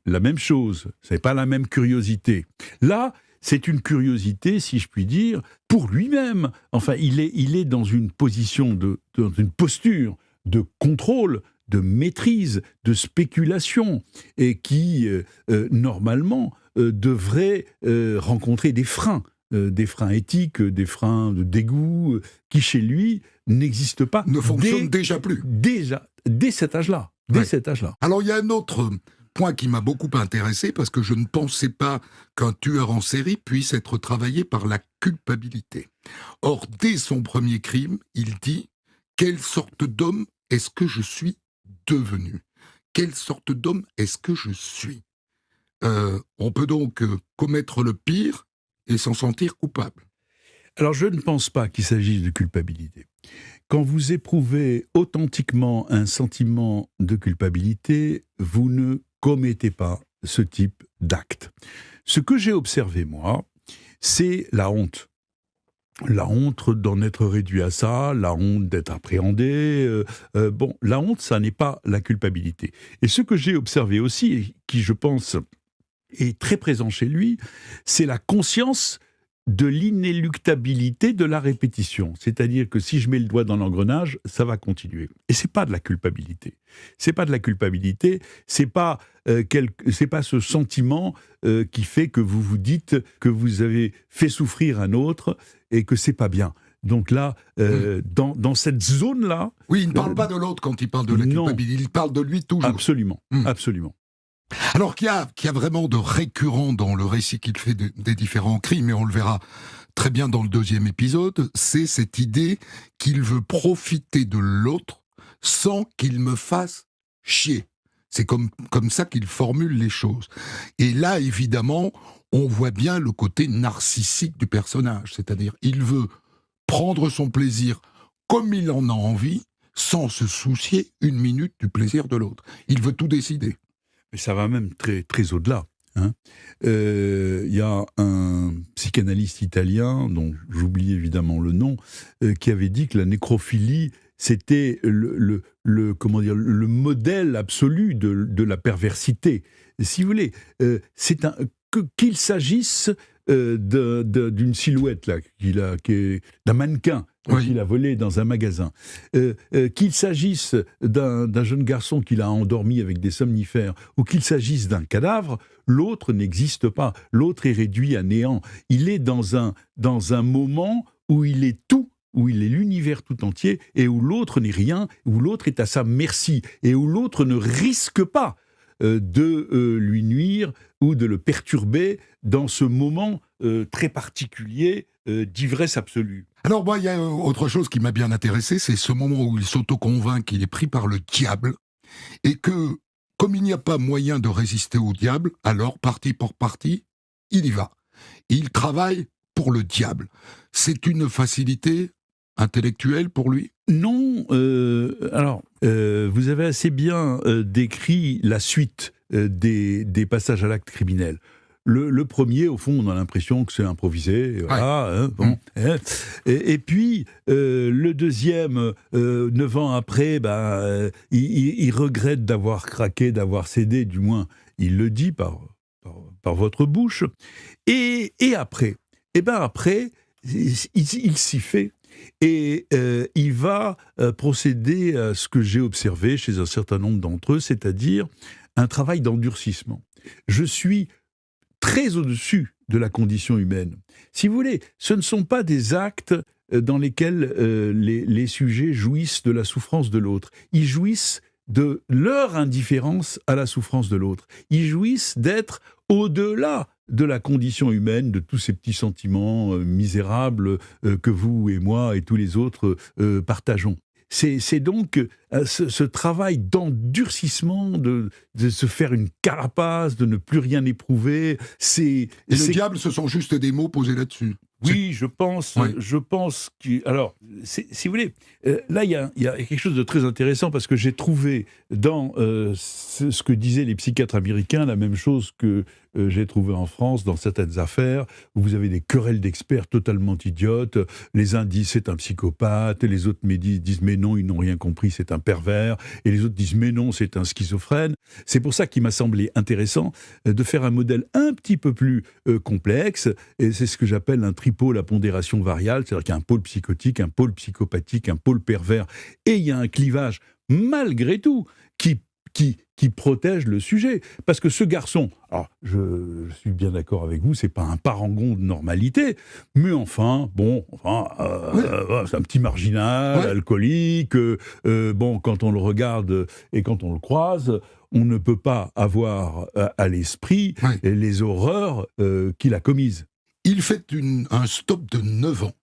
la même chose. C'est pas la même curiosité. Là, c'est une curiosité, si je puis dire, pour lui-même. Enfin, il est dans une position dans une posture de contrôle, de maîtrise, de spéculation, et qui, normalement, devrait rencontrer des freins éthiques, des freins de dégoût, qui chez lui n'existent pas. Ne fonctionnent déjà plus. Dès cet âge-là. Alors il y a un autre point qui m'a beaucoup intéressé, parce que je ne pensais pas qu'un tueur en série puisse être travaillé par la culpabilité. Or, dès son premier crime, il dit « Quelle sorte d'homme est-ce que je suis devenu ? Quelle sorte d'homme est-ce que je suis ?» On peut donc commettre le pire et s'en sentir coupable. Alors, je ne pense pas qu'il s'agisse de culpabilité. Quand vous éprouvez authentiquement un sentiment de culpabilité, vous ne commettez pas ce type d'acte. Ce que j'ai observé, moi, c'est la honte. La honte d'en être réduit à ça, la honte d'être appréhendé. Bon, la honte, ça n'est pas la culpabilité. Et ce que j'ai observé aussi, et qui je pense est très présent chez lui, c'est la conscience de l'inéluctabilité de la répétition. C'est-à-dire que si je mets le doigt dans l'engrenage, ça va continuer. Et c'est pas de la culpabilité. C'est pas de la culpabilité, c'est pas ce sentiment qui fait que vous vous dites que vous avez fait souffrir un autre et que c'est pas bien. Donc là, dans cette zone-là... Oui, il ne parle pas de l'autre quand il parle de la culpabilité, il parle de lui toujours. Absolument, absolument. Alors qu'il y a vraiment de récurrent dans le récit qu'il fait des différents crimes, et on le verra très bien dans le 2e épisode, c'est cette idée qu'il veut profiter de l'autre sans qu'il me fasse chier. C'est comme ça qu'il formule les choses. Et là, évidemment, on voit bien le côté narcissique du personnage, c'est-à-dire il veut prendre son plaisir comme il en a envie, sans se soucier une minute du plaisir de l'autre. Il veut tout décider. Mais ça va même très, très au-delà. Y a un psychanalyste italien, dont j'oublie évidemment le nom, qui avait dit que la nécrophilie, c'était le modèle absolu de la perversité. Si vous voulez, qu'il s'agisse d'une silhouette là, d'un mannequin qu'il a volé dans un magasin, qu'il s'agisse d'un jeune garçon qu'il a endormi avec des somnifères, ou qu'il s'agisse d'un cadavre, l'autre n'existe pas. L'autre est réduit à néant. Il est dans un moment où il est tout, où il est l'univers tout entier, et où l'autre n'est rien, où l'autre est à sa merci, et où l'autre ne risque pas de lui nuire ou de le perturber dans ce moment très particulier d'ivresse absolue. Alors moi, il y a autre chose qui m'a bien intéressé, c'est ce moment où il s'auto-convainc qu'il est pris par le diable, et que, comme il n'y a pas moyen de résister au diable, alors, partie pour partie, il y va. Il travaille pour le diable. C'est une facilité intellectuelle pour lui ? Non, vous avez assez bien décrit la suite des passages à l'acte criminel. Le premier, au fond, on a l'impression que c'est improvisé. Voilà, et puis, le deuxième, 9 ans après, il regrette d'avoir craqué, d'avoir cédé, du moins, il le dit par votre bouche. Et après, il s'y fait. Et il va procéder à ce que j'ai observé chez un certain nombre d'entre eux, c'est-à-dire un travail d'endurcissement. Je suis très au-dessus de la condition humaine. Si vous voulez, ce ne sont pas des actes dans lesquels les sujets jouissent de la souffrance de l'autre. Ils jouissent de leur indifférence à la souffrance de l'autre. Ils jouissent d'être au-delà de la condition humaine, de tous ces petits sentiments misérables que vous et moi et tous les autres partageons. C'est donc ce travail d'endurcissement, de se faire une carapace, de ne plus rien éprouver. Le diable, ce sont juste des mots posés là-dessus. Oui, je pense que... Alors, si vous voulez, là, il y a quelque chose de très intéressant, parce que j'ai trouvé dans ce que disaient les psychiatres américains la même chose que j'ai trouvé en France dans certaines affaires, où vous avez des querelles d'experts totalement idiotes. Les uns disent c'est un psychopathe, et les autres disent mais non, ils n'ont rien compris, c'est un pervers, et les autres disent mais non, c'est un schizophrène. C'est pour ça qu'il m'a semblé intéressant de faire un modèle un petit peu plus complexe, et c'est ce que j'appelle un tripôle à pondération variable, c'est-à-dire qu'il y a un pôle psychotique, un pôle psychopathique, un pôle pervers, et il y a un clivage, malgré tout, qui protège le sujet. Parce que ce garçon, alors je suis bien d'accord avec vous, c'est pas un parangon de normalité, mais enfin, c'est un petit marginal, alcoolique, quand on le regarde et quand on le croise, on ne peut pas avoir à l'esprit les horreurs qu'il a commises. Il fait un stop de 9 ans.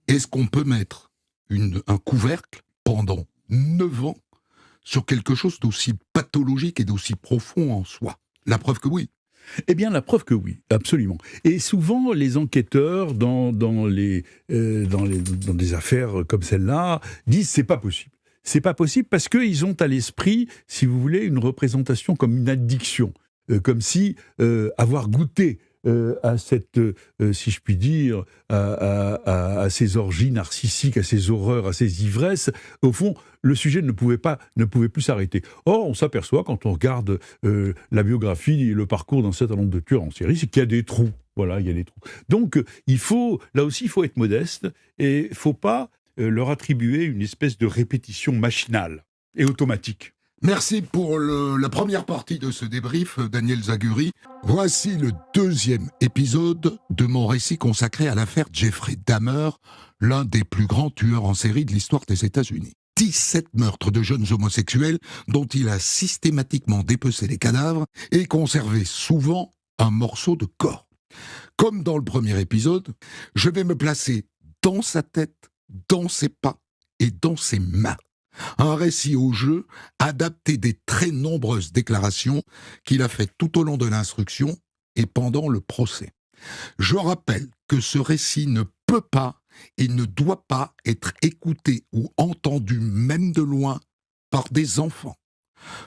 Est-ce qu'on peut mettre un couvercle pendant 9 ans sur quelque chose d'aussi pathologique et d'aussi profond en soi? La preuve que oui. Eh bien, la preuve que oui, absolument. Et souvent, les enquêteurs, dans des affaires comme celle-là, disent c'est pas possible. C'est pas possible parce qu'ils ont à l'esprit, si vous voulez, une représentation comme une addiction. Comme si avoir goûté à cette, si je puis dire, à ces orgies narcissiques, à ces horreurs, à ces ivresses, au fond, le sujet ne pouvait plus s'arrêter. Or, on s'aperçoit, quand on regarde la biographie et le parcours d'un certain nombre de tueurs en série, c'est qu'il y a des trous. Voilà, il y a des trous. Donc, là aussi, il faut être modeste, et il ne faut pas leur attribuer une espèce de répétition machinale et automatique. Merci pour la première partie de ce débrief, Daniel Zaguri. Voici le deuxième épisode de mon récit consacré à l'affaire Jeffrey Dahmer, l'un des plus grands tueurs en série de l'histoire des États-Unis. 17 meurtres de jeunes homosexuels dont il a systématiquement dépecé les cadavres et conservé souvent un morceau de corps. Comme dans le premier épisode, je vais me placer dans sa tête, dans ses pas et dans ses mains. Un récit au jeu, adapté des très nombreuses déclarations qu'il a faites tout au long de l'instruction et pendant le procès. Je rappelle que ce récit ne peut pas et ne doit pas être écouté ou entendu même de loin par des enfants.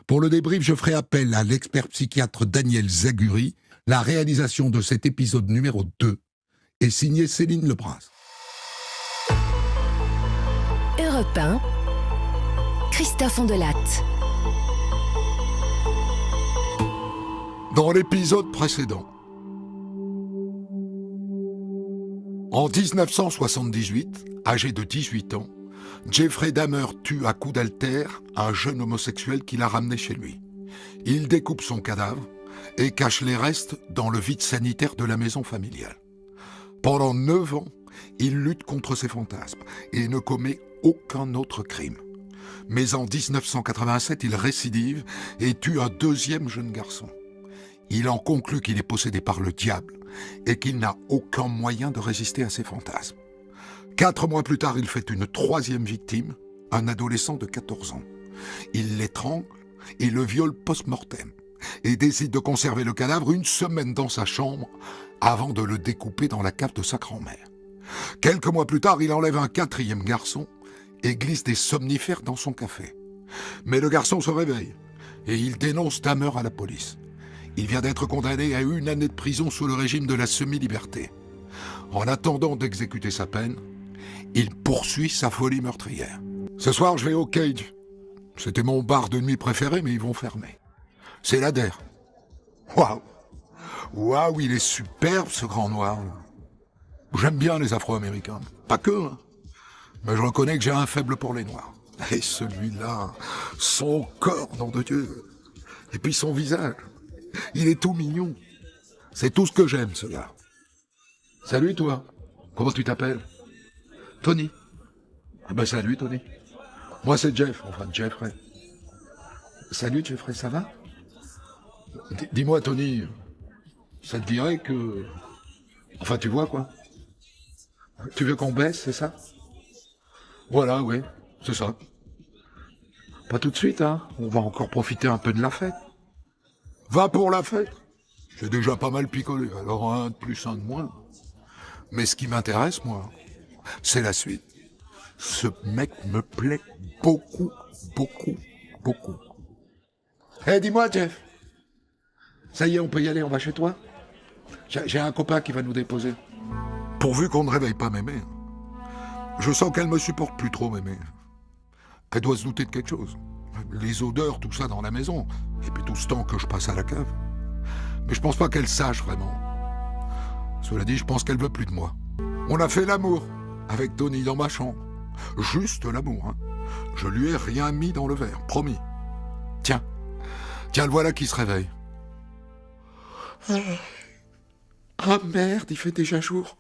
Pour le débrief, je ferai appel à l'expert psychiatre Daniel Zaguri. La réalisation de cet épisode numéro 2 est signée Céline Lebras. Europe 1, Christophe Ondelatte. Dans l'épisode précédent, en 1978, âgé de 18 ans, Jeffrey Dahmer tue à coups d'haltère un jeune homosexuel qu'il a ramené chez lui. Il découpe son cadavre et cache les restes dans le vide sanitaire de la maison familiale. Pendant 9 ans, il lutte contre ses fantasmes et ne commet aucun autre crime. Mais en 1987, il récidive et tue un deuxième jeune garçon. Il en conclut qu'il est possédé par le diable et qu'il n'a aucun moyen de résister à ses fantasmes. 4 mois plus tard, il fait une troisième victime, un adolescent de 14 ans. Il l'étrangle et le viole post-mortem et décide de conserver le cadavre une semaine dans sa chambre avant de le découper dans la cave de sa grand-mère. Quelques mois plus tard, il enlève un quatrième garçon et glisse des somnifères dans son café. Mais le garçon se réveille et il dénonce Dahmer à la police. Il vient d'être condamné à 1 année de prison sous le régime de la semi-liberté. En attendant d'exécuter sa peine, il poursuit sa folie meurtrière. Ce soir, je vais au Cage. C'était mon bar de nuit préféré, mais ils vont fermer. C'est l'Ader. Waouh! Waouh, il est superbe, ce grand noir. J'aime bien les Afro-Américains. Pas que, hein. Mais je reconnais que j'ai un faible pour les Noirs. Et celui-là, son corps, nom de Dieu. Et puis son visage. Il est tout mignon. C'est tout ce que j'aime, ce gars. Salut, toi. Comment tu t'appelles? Tony. Ah ben salut, Tony. Moi, c'est Jeff. Enfin, Jeffrey. Salut, Jeffrey, ça va? Dis-moi, Tony, ça te dirait que... Enfin, tu vois, quoi. Tu veux qu'on baisse, c'est ça? Voilà, oui, c'est ça. Pas tout de suite, hein. On va encore profiter un peu de la fête. Va pour la fête. J'ai déjà pas mal picolé, alors un de plus, un de moins. Mais ce qui m'intéresse, moi, c'est la suite. Ce mec me plaît beaucoup, beaucoup, beaucoup. Eh, dis-moi, Jeff. Ça y est, on peut y aller, on va chez toi? J'ai un copain qui va nous déposer. Pourvu qu'on ne réveille pas Mémé. Je sens qu'elle me supporte plus trop, Mémé. Elle doit se douter de quelque chose. Les odeurs, tout ça dans la maison. Et puis tout ce temps que je passe à la cave. Mais je pense pas qu'elle sache vraiment. Cela dit, je pense qu'elle veut plus de moi. On a fait l'amour avec Tony dans ma chambre. Juste l'amour, hein. Je lui ai rien mis dans le verre, promis. Tiens, le voilà qui se réveille. Ah merde, il fait déjà jour.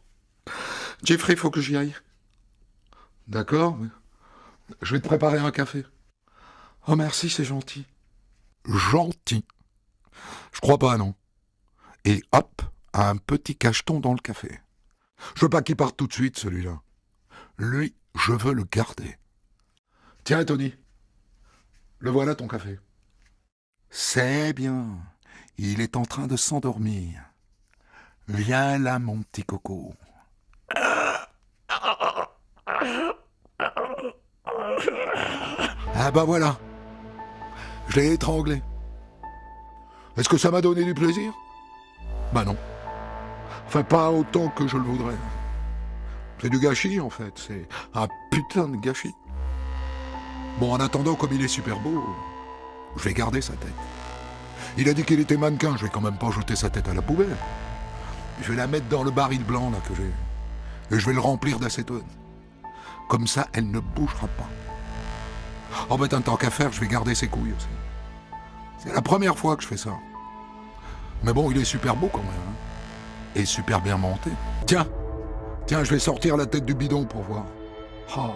Jeffrey, faut que j'y aille. D'accord, mais je vais te préparer un café. Oh merci, c'est gentil. Gentil? Je crois pas, non. Et hop, un petit cacheton dans le café. Je veux pas qu'il parte tout de suite, celui-là. Lui, je veux le garder. Tiens, Tony. Le voilà, ton café. C'est bien. Il est en train de s'endormir. Viens là, mon petit coco. Ah bah voilà. Je l'ai étranglé. Est-ce que ça m'a donné du plaisir? Bah non. Enfin, pas autant que je le voudrais. C'est du gâchis, en fait. C'est un putain de gâchis. Bon, en attendant, comme il est super beau, je vais garder sa tête. Il a dit qu'il était mannequin, je vais quand même pas jeter sa tête à la poubelle. Je vais la mettre dans le baril blanc, là, que j'ai. Et je vais le remplir d'acétone. Comme ça, elle ne bougera pas. En fait, tant qu'à faire, je vais garder ses couilles aussi. C'est la première fois que je fais ça. Mais bon, il est super beau quand même. Hein. Et super bien monté. Tiens, je vais sortir la tête du bidon pour voir. Oh,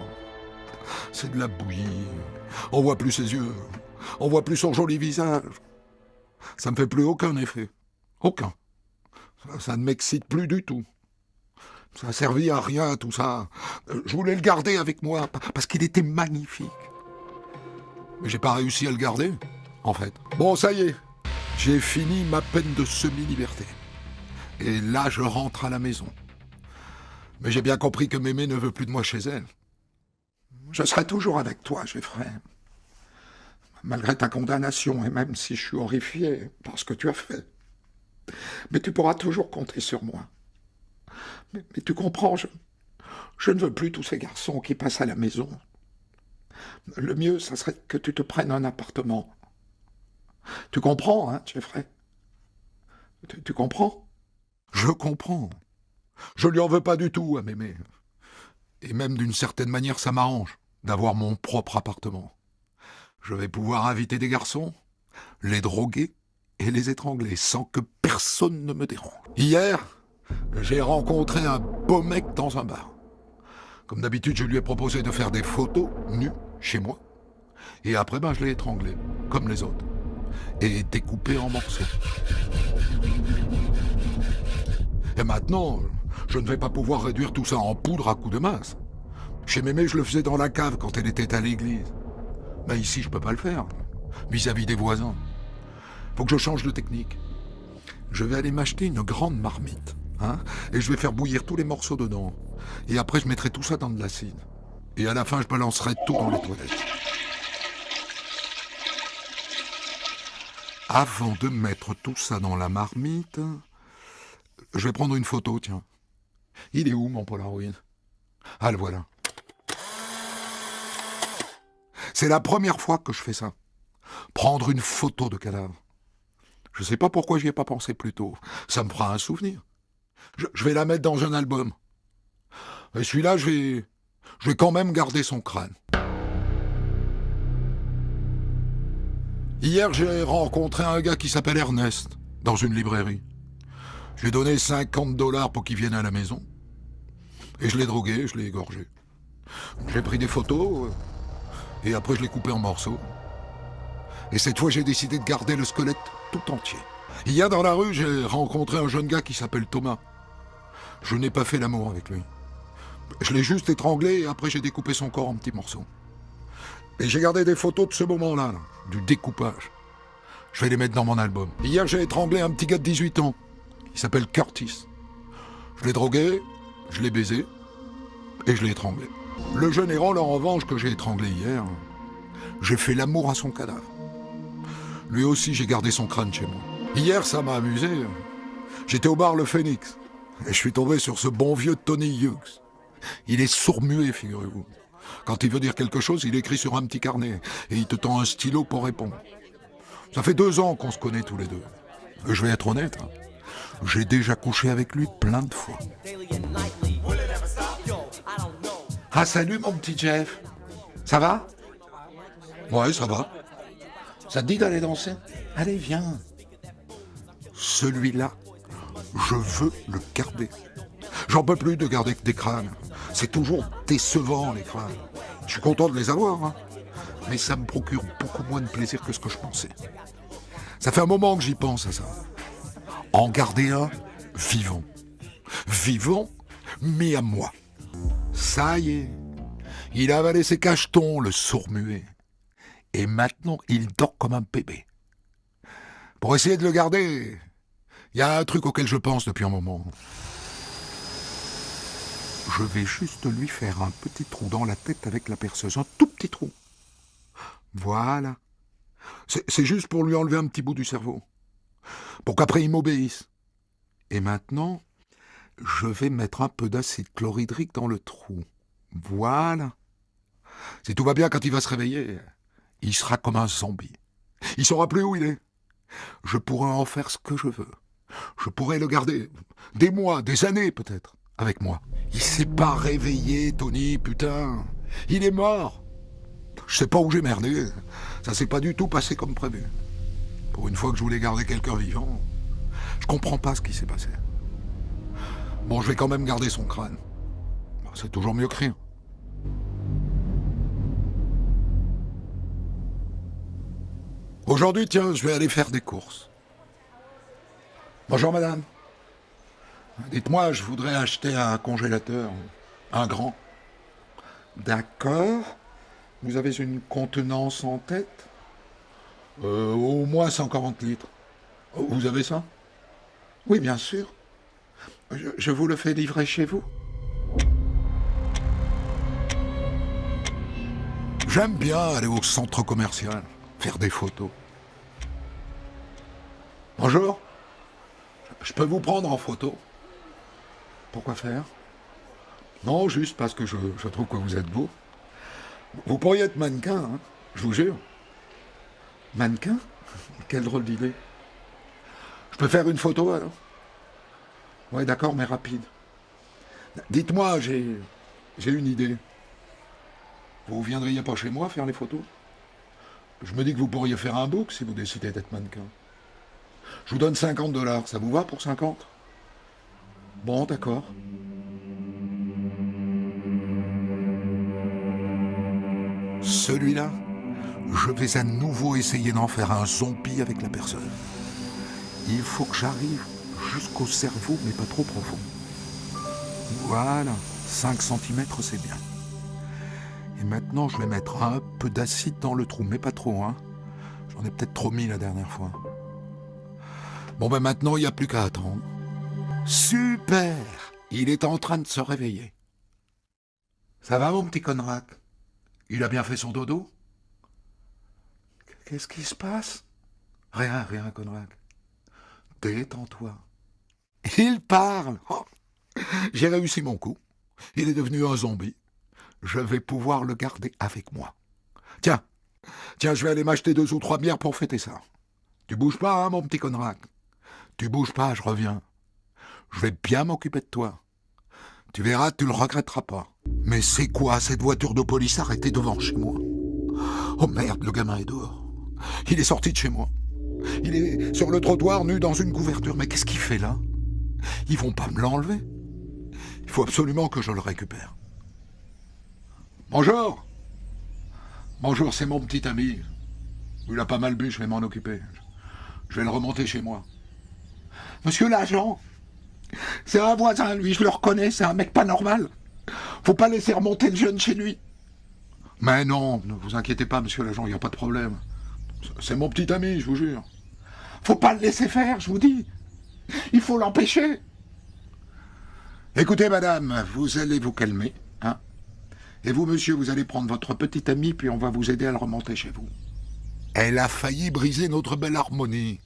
c'est de la bouillie. On voit plus ses yeux. On voit plus son joli visage. Ça me fait plus aucun effet. Aucun. Ça ne m'excite plus du tout. Ça a servi à rien, tout ça. Je voulais le garder avec moi, parce qu'il était magnifique. Mais j'ai pas réussi à le garder, en fait. Bon, ça y est. J'ai fini ma peine de semi-liberté. Et là, je rentre à la maison. Mais j'ai bien compris que Mémé ne veut plus de moi chez elle. Je serai toujours avec toi, Geoffrey. Malgré ta condamnation, et même si je suis horrifié par ce que tu as fait. Mais tu pourras toujours compter sur moi. Mais tu comprends, je ne veux plus tous ces garçons qui passent à la maison. Le mieux, ça serait que tu te prennes un appartement. Tu comprends, hein, Geoffrey? Tu comprends? Je comprends. Je lui en veux pas du tout à Mémé. Et même d'une certaine manière, ça m'arrange d'avoir mon propre appartement. Je vais pouvoir inviter des garçons, les droguer et les étrangler sans que personne ne me dérange. Hier, j'ai rencontré un beau mec dans un bar. Comme d'habitude, je lui ai proposé de faire des photos nues chez moi. Et après, je l'ai étranglé, comme les autres. Et découpé en morceaux. Et maintenant, je ne vais pas pouvoir réduire tout ça en poudre à coups de masse. Chez Mémé, je le faisais dans la cave quand elle était à l'église. Mais ici, je peux pas le faire, vis-à-vis des voisins. Faut que je change de technique. Je vais aller m'acheter une grande marmite, hein, et je vais faire bouillir tous les morceaux dedans. Et après, je mettrai tout ça dans de l'acide. Et à la fin, je balancerai tout dans les toilettes. Avant de mettre tout ça dans la marmite, je vais prendre une photo, tiens. Il est où, mon Polaroid? Ah, le voilà. C'est la première fois que je fais ça. Prendre une photo de cadavre. Je sais pas pourquoi j'y ai pas pensé plus tôt. Ça me fera un souvenir. Je vais la mettre dans un album. Et celui-là, je vais quand même garder son crâne. Hier, j'ai rencontré un gars qui s'appelle Ernest, dans une librairie. Je lui ai donné $50 pour qu'il vienne à la maison. Et je l'ai drogué, je l'ai égorgé. J'ai pris des photos, et après je l'ai coupé en morceaux. Et cette fois, j'ai décidé de garder le squelette tout entier. Hier, dans la rue, j'ai rencontré un jeune gars qui s'appelle Thomas. Je n'ai pas fait l'amour avec lui. Je l'ai juste étranglé et après j'ai découpé son corps en petits morceaux. Et j'ai gardé des photos de ce moment-là, là, du découpage. Je vais les mettre dans mon album. Hier, j'ai étranglé un petit gars de 18 ans. Il s'appelle Curtis. Je l'ai drogué, je l'ai baisé et je l'ai étranglé. Le général, en revanche, que j'ai étranglé hier, j'ai fait l'amour à son cadavre. Lui aussi, j'ai gardé son crâne chez moi. Hier, ça m'a amusé. J'étais au bar Le Phénix et je suis tombé sur ce bon vieux Tony Hughes. Il est sourd-muet, figurez-vous. Quand il veut dire quelque chose, il écrit sur un petit carnet et il te tend un stylo pour répondre. Ça fait 2 ans qu'on se connaît tous les deux. Et je vais être honnête, hein, j'ai déjà couché avec lui plein de fois. Ah, salut mon petit Jeff. Ça va? Ouais, ça va. Ça te dit d'aller danser? Allez, viens. Celui-là, je veux le garder. J'en peux plus de garder que des crânes. C'est toujours décevant, les crânes. Je suis content de les avoir, hein. Mais ça me procure beaucoup moins de plaisir que ce que je pensais. Ça fait un moment que j'y pense à ça. En garder un vivant. Vivant, mais à moi. Ça y est. Il a avalé ses cachetons, le sourd-muet. Et maintenant, il dort comme un bébé. Pour essayer de le garder, il y a un truc auquel je pense depuis un moment. Je vais juste lui faire un petit trou dans la tête avec la perceuse, un tout petit trou. Voilà. C'est juste pour lui enlever un petit bout du cerveau. Pour qu'après il m'obéisse. Et maintenant, Je vais mettre un peu d'acide chlorhydrique dans le trou. Voilà. Si tout va bien, quand il va se réveiller, il sera comme un zombie. Il saura plus où il est. Je pourrai en faire ce que je veux. Je pourrai le garder des mois, des années peut-être, avec moi. Il s'est pas réveillé, Tony, putain. Il est mort. Je sais pas où j'ai merdé. Ça s'est pas du tout passé comme prévu. Pour une fois que je voulais garder quelqu'un vivant, je comprends pas ce qui s'est passé. Bon, je vais quand même garder son crâne. C'est toujours mieux que rien. Aujourd'hui, tiens, je vais aller faire des courses. Bonjour, madame. Dites-moi, je voudrais acheter un congélateur. Un grand. D'accord. Vous avez une contenance en tête ? Au moins 140 litres. Vous avez ça ? Oui, bien sûr. Je vous le fais livrer chez vous. J'aime bien aller au centre commercial, faire des photos. Bonjour. Je peux vous prendre en photo ? Pourquoi faire ? Non, juste parce que je trouve que vous êtes beau. Vous pourriez être mannequin, hein, je vous jure. Mannequin ? Quelle drôle d'idée. Je peux faire une photo alors ? Ouais, d'accord, mais rapide. Dites-moi, j'ai une idée. Vous viendriez pas chez moi faire les photos ? Je me dis que vous pourriez faire un book si vous décidez d'être mannequin. Je vous donne $50, ça vous va pour 50 ? Bon, d'accord. Celui-là, je vais à nouveau essayer d'en faire un zombie avec la personne. Il faut que j'arrive jusqu'au cerveau, mais pas trop profond. Voilà, 5 cm, c'est bien. Et maintenant, je vais mettre un peu d'acide dans le trou, mais pas trop, hein. J'en ai peut-être trop mis la dernière fois. Bon, ben maintenant, il n'y a plus qu'à attendre. Super! Il est en train de se réveiller. Ça va, mon petit Conrad ? Il a bien fait son dodo ? Qu'est-ce qui se passe ? Rien, Conrad. Détends-toi. Il parle. Oh, j'ai réussi mon coup. Il est devenu un zombie. Je vais pouvoir le garder avec moi. Tiens, je vais aller m'acheter 2 ou 3 bières pour fêter ça. Tu bouges pas, hein, mon petit Conrad ? Tu bouges pas, je reviens. Je vais bien m'occuper de toi. Tu verras, tu le regretteras pas. Mais c'est quoi cette voiture de police arrêtée devant chez moi ? Oh merde, le gamin est dehors. Il est sorti de chez moi. Il est sur le trottoir, nu dans une couverture. Mais qu'est-ce qu'il fait là ? Ils vont pas me l'enlever. Il faut absolument que je le récupère. Bonjour. Bonjour, c'est mon petit ami. Il a pas mal bu, je vais m'en occuper. Je vais le remonter chez moi. Monsieur l'agent, c'est un voisin, lui, je le reconnais, c'est un mec pas normal. Faut pas laisser remonter le jeune chez lui. Mais non, ne vous inquiétez pas, monsieur l'agent, il n'y a pas de problème. C'est mon petit ami, je vous jure. Faut pas le laisser faire, je vous dis. Il faut l'empêcher. Écoutez, madame, vous allez vous calmer, hein. Et vous, monsieur, vous allez prendre votre petit ami, puis on va vous aider à le remonter chez vous. Elle a failli briser notre belle harmonie,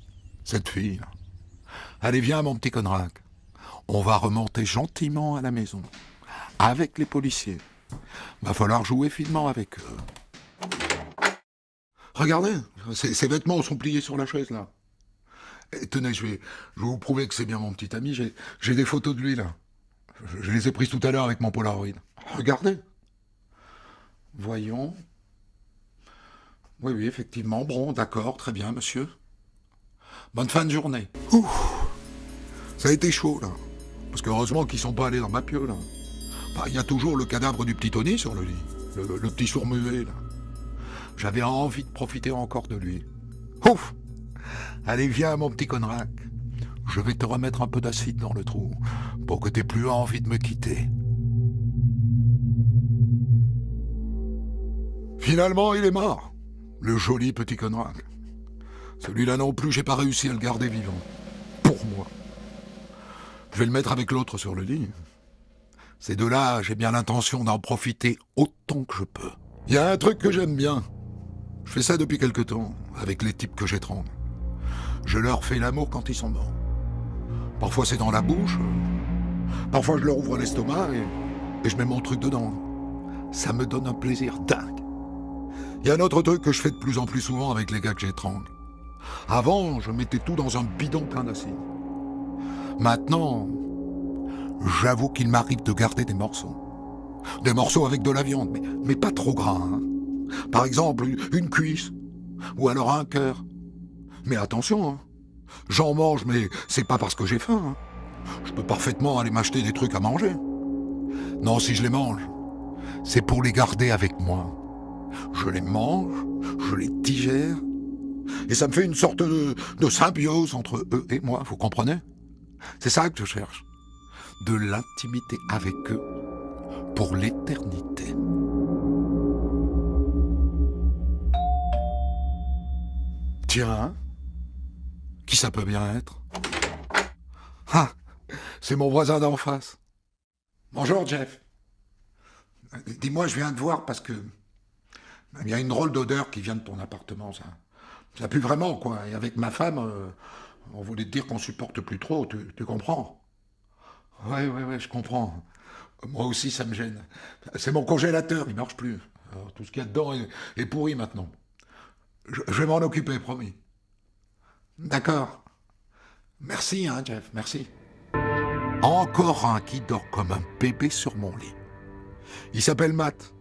cette fille. Allez, viens, mon petit Conrad. On va remonter gentiment à la maison, avec les policiers. Va falloir jouer finement avec eux. Regardez, ces vêtements sont pliés sur la chaise, là. Et tenez, je vais vous prouver que c'est bien mon petit ami. J'ai des photos de lui, là. Je les ai prises tout à l'heure avec mon Polaroid. Regardez. Voyons. Oui, effectivement. Bon, d'accord, très bien, monsieur. Bonne fin de journée. Ouh, ça a été chaud, là. Parce qu'heureusement qu'ils sont pas allés dans ma pieu, là. Bah, y a toujours le cadavre du petit Tony sur le lit. Le petit sourd-muet, là. J'avais envie de profiter encore de lui. Ouf! Allez, viens, mon petit Conrad. Je vais te remettre un peu d'acide dans le trou pour que t'aies plus envie de me quitter. Finalement, il est mort. Le joli petit Conrad. Celui-là non plus, j'ai pas réussi à le garder vivant. Pour moi. Je vais le mettre avec l'autre sur le lit. Ces deux-là, j'ai bien l'intention d'en profiter autant que je peux. Il y a un truc que j'aime bien. Je fais ça depuis quelque temps, avec les types que j'étrangle. Je leur fais l'amour quand ils sont morts. Parfois c'est dans la bouche, Parfois, je leur ouvre l'estomac et je mets mon truc dedans. Ça me donne un plaisir dingue. Il y a un autre truc que je fais de plus en plus souvent avec les gars que j'étrangle. Avant, je mettais tout dans un bidon plein d'acide. Maintenant, j'avoue qu'il m'arrive de garder des morceaux. Des morceaux avec de la viande, mais pas trop gras. Hein. Par exemple, une cuisse, ou alors un cœur. Mais attention, hein. J'en mange, mais c'est pas parce que j'ai faim. Hein. Je peux parfaitement aller m'acheter des trucs à manger. Non, si je les mange, c'est pour les garder avec moi. Je les mange, je les digère, et ça me fait une sorte de symbiose entre eux et moi, vous comprenez? C'est ça que je cherche. De l'intimité avec eux pour l'éternité. Tiens, hein? Qui ça peut bien être? Ah, c'est mon voisin d'en face. Bonjour, Jeff. Dis-moi, je viens te voir parce que il y a une drôle d'odeur qui vient de ton appartement, ça. Ça pue vraiment, quoi. Et avec ma femme, on voulait te dire qu'on supporte plus trop, tu comprends? Ouais, je comprends. Moi aussi, ça me gêne. C'est mon congélateur, il marche plus. Alors, tout ce qu'il y a dedans est pourri maintenant. Je vais m'en occuper, promis. D'accord. Merci, hein, Jeff, merci. Encore un qui dort comme un bébé sur mon lit. Il s'appelle Matt.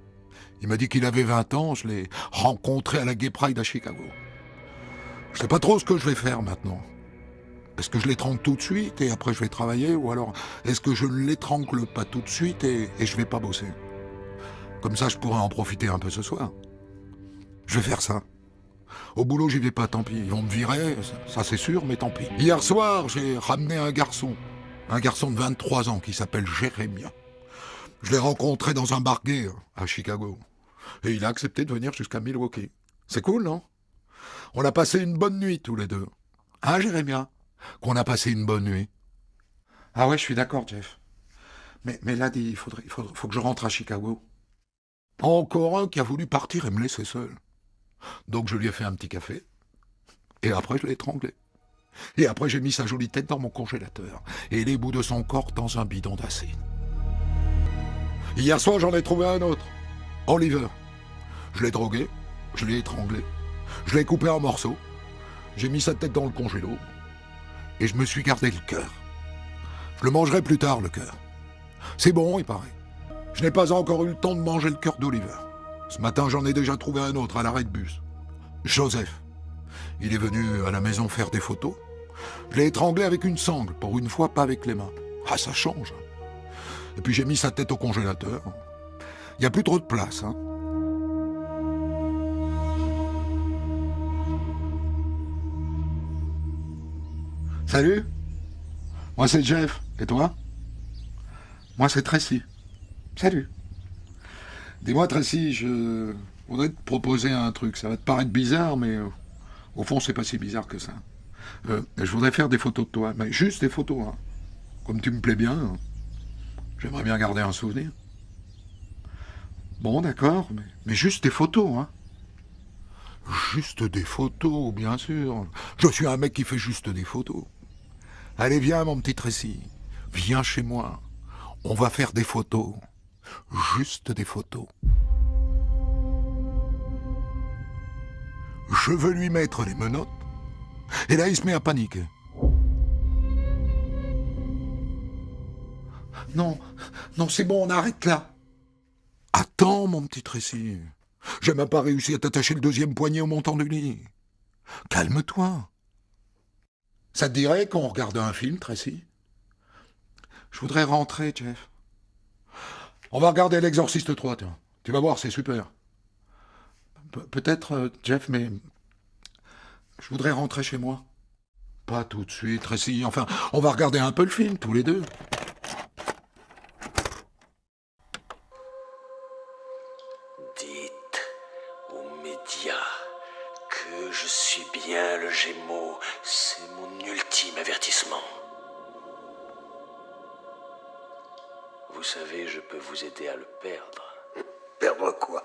Il m'a dit qu'il avait 20 ans, je l'ai rencontré à la Gay Pride à Chicago. Je sais pas trop ce que je vais faire maintenant. Est-ce que je l'étrangle tout de suite et après je vais travailler, ou alors est-ce que je ne l'étrangle pas tout de suite et je vais pas bosser? Comme ça je pourrais en profiter un peu ce soir. Je vais faire ça. Au boulot j'y vais pas, tant pis. Ils vont me virer, ça c'est sûr, mais tant pis. Hier soir j'ai ramené un garçon de 23 ans qui s'appelle Jérémia. Je l'ai rencontré dans un bar gay à Chicago. Et il a accepté de venir jusqu'à Milwaukee. C'est cool, non? On a passé une bonne nuit tous les deux. Hein, Jérémia? Qu'on a passé une bonne nuit. Ah ouais, je suis d'accord, Jeff. Mais là, il faut que je rentre à Chicago. Encore un qui a voulu partir et me laisser seul. Donc je lui ai fait un petit café. Et après je l'ai étranglé. Et après j'ai mis sa jolie tête dans mon congélateur. Et les bouts de son corps dans un bidon d'acide. Hier soir j'en ai trouvé un autre. Oliver. Je l'ai drogué. Je l'ai étranglé. Je l'ai coupé en morceaux. J'ai mis sa tête dans le congélo. Et je me suis gardé le cœur. Je le mangerai plus tard, le cœur. C'est bon, il paraît. Je n'ai pas encore eu le temps de manger le cœur d'Oliver. Ce matin, j'en ai déjà trouvé un autre à l'arrêt de bus. Joseph. Il est venu à la maison faire des photos. Je l'ai étranglé avec une sangle, pour une fois pas avec les mains. Ah, ça change. Et puis j'ai mis sa tête au congélateur. Il n'y a plus trop de place, hein. Salut. Moi, c'est Jeff. Et toi? Moi, c'est Tracy. Salut. Dis-moi, Tracy, je voudrais te proposer un truc. Ça va te paraître bizarre, mais au fond, c'est pas si bizarre que ça. Je voudrais faire des photos de toi, mais juste des photos, hein. Comme tu me plais bien, j'aimerais bien garder un souvenir. Bon, d'accord, mais juste des photos, hein. Juste des photos, bien sûr. Je suis un mec qui fait juste des photos. Allez, viens, mon petit Tracy. Viens chez moi. On va faire des photos. Juste des photos. Je veux lui mettre les menottes. Et là, il se met à paniquer. Non, c'est bon, on arrête là. Attends, mon petit Tracy. J'ai même pas réussi à t'attacher le deuxième poignet au montant du lit. Calme-toi. Ça te dirait qu'on regarde un film, Tracy? Je voudrais rentrer, Jeff. On va regarder l'Exorciste 3, tiens. Tu vas voir, c'est super. Peut-être, Jeff, mais je voudrais rentrer chez moi. Pas tout de suite, Tracy. Enfin, on va regarder un peu le film, tous les deux. Dites aux médias que je suis bien le Gémeaux. C'est mon ultime avertissement. Vous savez, je peux vous aider à le perdre. Perdre quoi?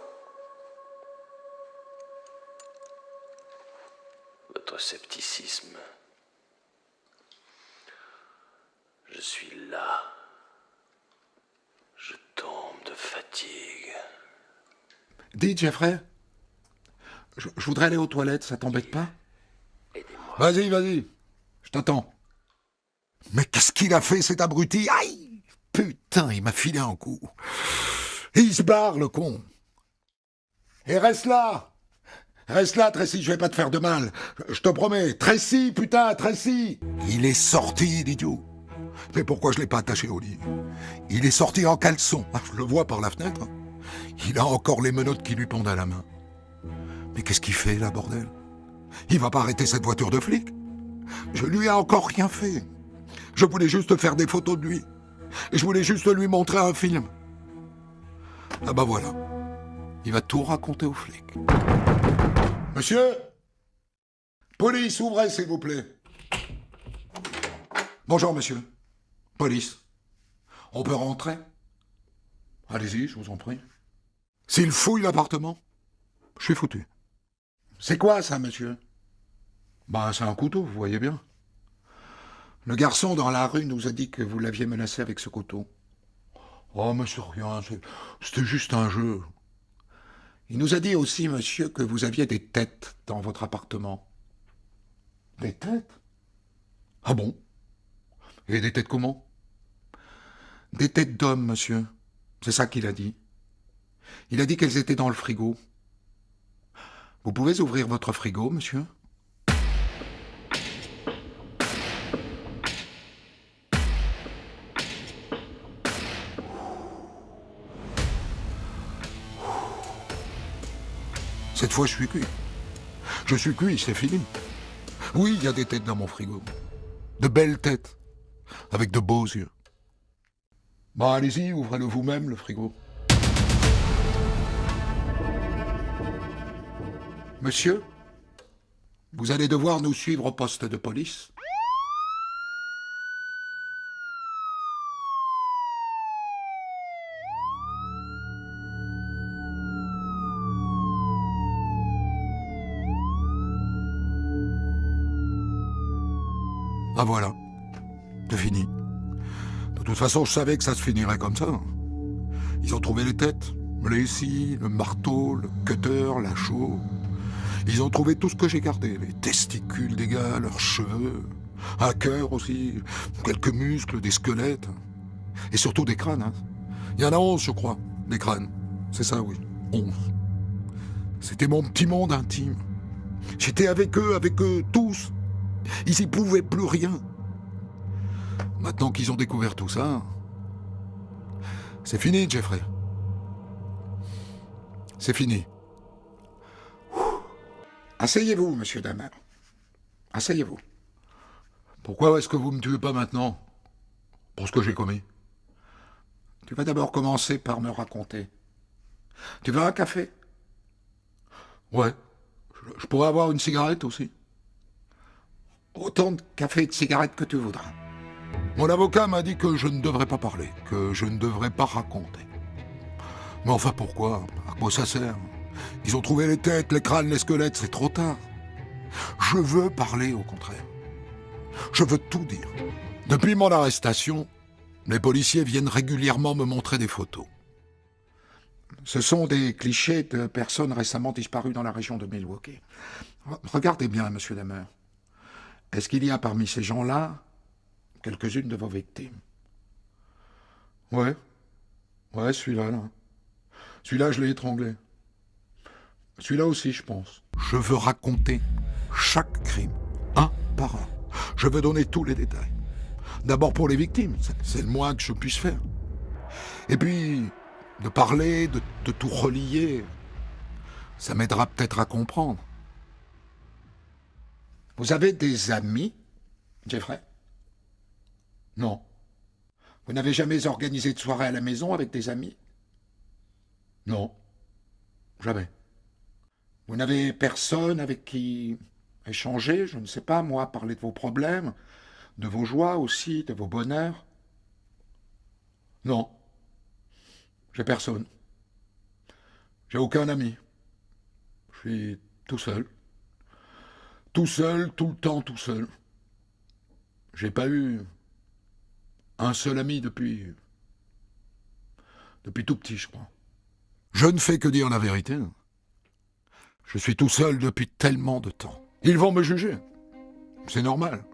Votre scepticisme. Je suis là fatigue. Dis, Jeffrey, je voudrais aller aux toilettes, ça t'embête pas? Aidez-moi. Vas-y, vas-y. Je t'attends. Mais qu'est-ce qu'il a fait, cet abruti? Aïe! Putain, il m'a filé un coup. Et il se barre, le con. Et reste là! Reste là, Tracy, je vais pas te faire de mal. Je te promets. Tracy, putain, Tracy! Il est sorti, l'idiot. Mais pourquoi je l'ai pas attaché au lit? Il est sorti en caleçon. Ah, je le vois par la fenêtre. Il a encore les menottes qui lui pendent à la main. Mais qu'est-ce qu'il fait, là, bordel? Il va pas arrêter cette voiture de flic? Je lui ai encore rien fait. Je voulais juste faire des photos de lui. Et je voulais juste lui montrer un film. Ah bah voilà. Il va tout raconter aux flics. Monsieur? Police, ouvrez, s'il vous plaît. Bonjour, monsieur. Police. On peut rentrer? Allez-y, je vous en prie. S'il fouille l'appartement, je suis foutu. C'est quoi, ça, monsieur? Ben, c'est un couteau, vous voyez bien. Le garçon dans la rue nous a dit que vous l'aviez menacé avec ce couteau. Oh, mais c'est rien, c'était juste un jeu. Il nous a dit aussi, monsieur, que vous aviez des têtes dans votre appartement. Des têtes? Ah bon? Et des têtes comment? Des têtes d'hommes, monsieur. C'est ça qu'il a dit. Il a dit qu'elles étaient dans le frigo. Vous pouvez ouvrir votre frigo, monsieur? Cette fois, je suis cuit. Je suis cuit, c'est fini. Oui, il y a des têtes dans mon frigo. De belles têtes. Avec de beaux yeux. Bon, allez-y, ouvrez-le vous-même, le frigo. Monsieur, vous allez devoir nous suivre au poste de police. Ah voilà, c'est fini. De toute façon, je savais que ça se finirait comme ça. Ils ont trouvé les têtes, les scies, le marteau, le cutter, la chaux. Ils ont trouvé tout ce que j'ai gardé, les testicules des gars, leurs cheveux, un cœur aussi, quelques muscles, des squelettes. Et surtout des crânes. Hein. Il y en a 11, je crois, des crânes. C'est ça, oui, 11. C'était mon petit monde intime. J'étais avec eux tous. Ils y pouvaient plus rien. Maintenant qu'ils ont découvert tout ça, c'est fini, Jeffrey. C'est fini. Asseyez-vous, monsieur Damer. Asseyez-vous. Pourquoi est-ce que vous me tuez pas maintenant? Pour ce que j'ai commis. Tu vas d'abord commencer par me raconter. Tu veux un café? Ouais. Je pourrais avoir une cigarette aussi. Autant de café et de cigarettes que tu voudras. Mon avocat m'a dit que je ne devrais pas parler, que je ne devrais pas raconter. Mais enfin pourquoi? À quoi ça sert? Ils ont trouvé les têtes, les crânes, les squelettes, c'est trop tard. Je veux parler au contraire. Je veux tout dire. Depuis mon arrestation, les policiers viennent régulièrement me montrer des photos. Ce sont des clichés de personnes récemment disparues dans la région de Milwaukee. Regardez bien, monsieur Damer. Est-ce qu'il y a parmi ces gens-là quelques-unes de vos victimes? Ouais, celui-là, là. Celui-là, je l'ai étranglé. Celui-là aussi, je pense. Je veux raconter chaque crime, un par un. Je veux donner tous les détails. D'abord pour les victimes, c'est le moins que je puisse faire. Et puis, de parler, de tout relier, ça m'aidera peut-être à comprendre. Vous avez des amis, Jeffrey? Non. Vous n'avez jamais organisé de soirée à la maison avec des amis? Non. Jamais. Vous n'avez personne avec qui échanger, je ne sais pas, moi, parler de vos problèmes, de vos joies aussi, de vos bonheurs? Non. J'ai personne. J'ai aucun ami. Je suis tout seul. Tout seul, tout le temps tout seul. J'ai pas eu un seul ami depuis tout petit, je crois. Je ne fais que dire la vérité. Je suis tout seul depuis tellement de temps. Ils vont me juger. C'est normal.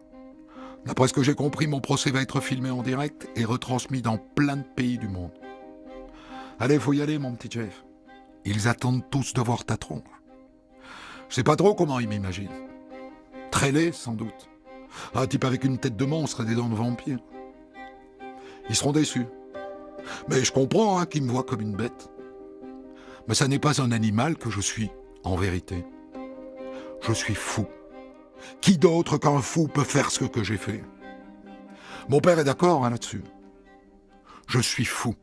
D'après ce que j'ai compris, mon procès va être filmé en direct et retransmis dans plein de pays du monde. Allez, faut y aller, mon petit Jeff. Ils attendent tous de voir ta tronche. Je sais pas trop comment ils m'imaginent. Très laid, sans doute. Un type avec une tête de monstre et des dents de vampire. Ils seront déçus. Mais je comprends qu'ils me voient comme une bête. Mais ça n'est pas un animal que je suis, en vérité. Je suis fou. Qui d'autre qu'un fou peut faire ce que j'ai fait? Mon père est d'accord là-dessus. Je suis fou.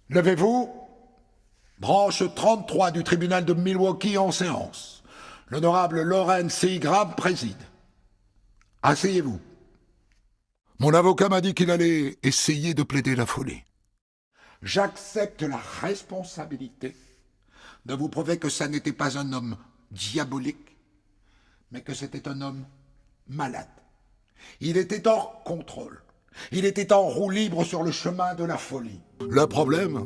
Levez-vous. Branche 33 du tribunal de Milwaukee en séance. L'honorable Lawrence C. Graham préside. Asseyez-vous. Mon avocat m'a dit qu'il allait essayer de plaider la folie. J'accepte la responsabilité de vous prouver que ça n'était pas un homme diabolique, mais que c'était un homme malade. Il était hors contrôle. Il était en roue libre sur le chemin de la folie. Le problème,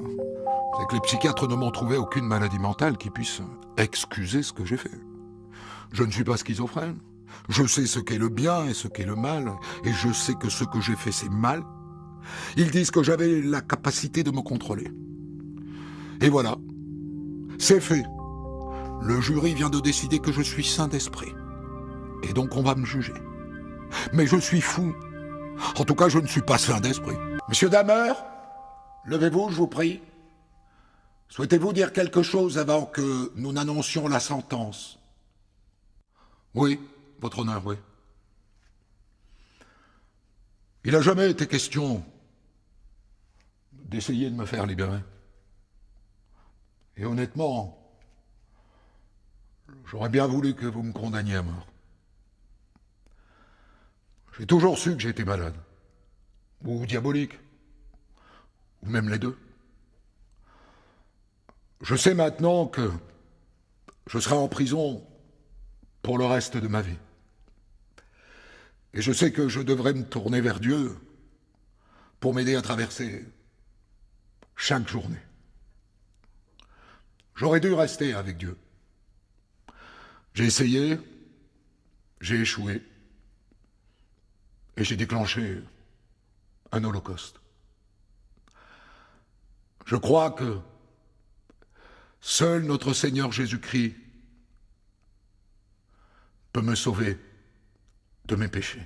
c'est que les psychiatres ne m'ont trouvé aucune maladie mentale qui puisse excuser ce que j'ai fait. Je ne suis pas schizophrène. Je sais ce qu'est le bien et ce qu'est le mal, et je sais que ce que j'ai fait, c'est mal. Ils disent que j'avais la capacité de me contrôler. Et voilà, c'est fait. Le jury vient de décider que je suis sain d'esprit. Et donc on va me juger. Mais je suis fou. En tout cas, je ne suis pas sain d'esprit. Monsieur Dahmer, levez-vous, je vous prie. Souhaitez-vous dire quelque chose avant que nous n'annoncions la sentence? Oui, votre honneur, oui. Il n'a jamais été question d'essayer de me faire libérer. Et honnêtement, j'aurais bien voulu que vous me condamniez à mort. J'ai toujours su que j'étais malade, ou diabolique, ou même les deux. Je sais maintenant que je serai en prison pour le reste de ma vie. Et je sais que je devrais me tourner vers Dieu pour m'aider à traverser chaque journée. J'aurais dû rester avec Dieu. J'ai essayé, j'ai échoué, et j'ai déclenché un holocauste. Je crois que seul notre Seigneur Jésus-Christ peut me sauver de mes péchés.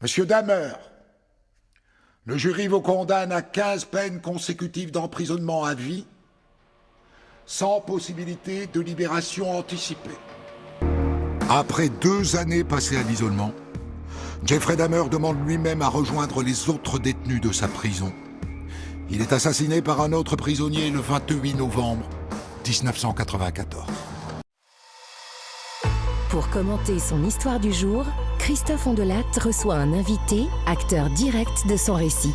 Monsieur Dahmer, le jury vous condamne à 15 peines consécutives d'emprisonnement à vie, sans possibilité de libération anticipée. Après 2 années passées à l'isolement, Jeffrey Dahmer demande lui-même à rejoindre les autres détenus de sa prison. Il est assassiné par un autre prisonnier le 28 novembre 1994. Pour commenter son histoire du jour, Christophe Ondelat reçoit un invité, acteur direct de son récit.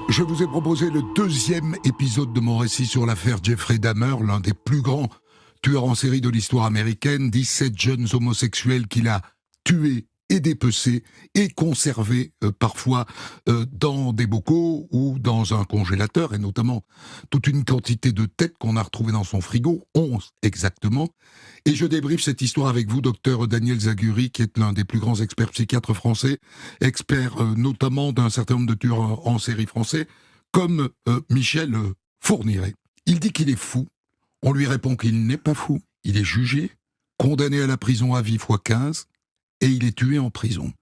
Je vous ai proposé le 2e épisode de mon récit sur l'affaire Jeffrey Dahmer, l'un des plus grands tueurs en série de l'histoire américaine, 17 jeunes homosexuels qu'il a tués et dépecés et conservés parfois dans des bocaux ou dans un congélateur, et notamment toute une quantité de têtes qu'on a retrouvées dans son frigo, 11 exactement. Et je débriefe cette histoire avec vous, docteur Daniel Zaguri, qui est l'un des plus grands experts psychiatres français, expert notamment d'un certain nombre de tueurs en série français, comme Michel Fourniret. Il dit qu'il est fou. On lui répond qu'il n'est pas fou. Il est jugé, condamné à la prison à vie x 15, et il est tué en prison.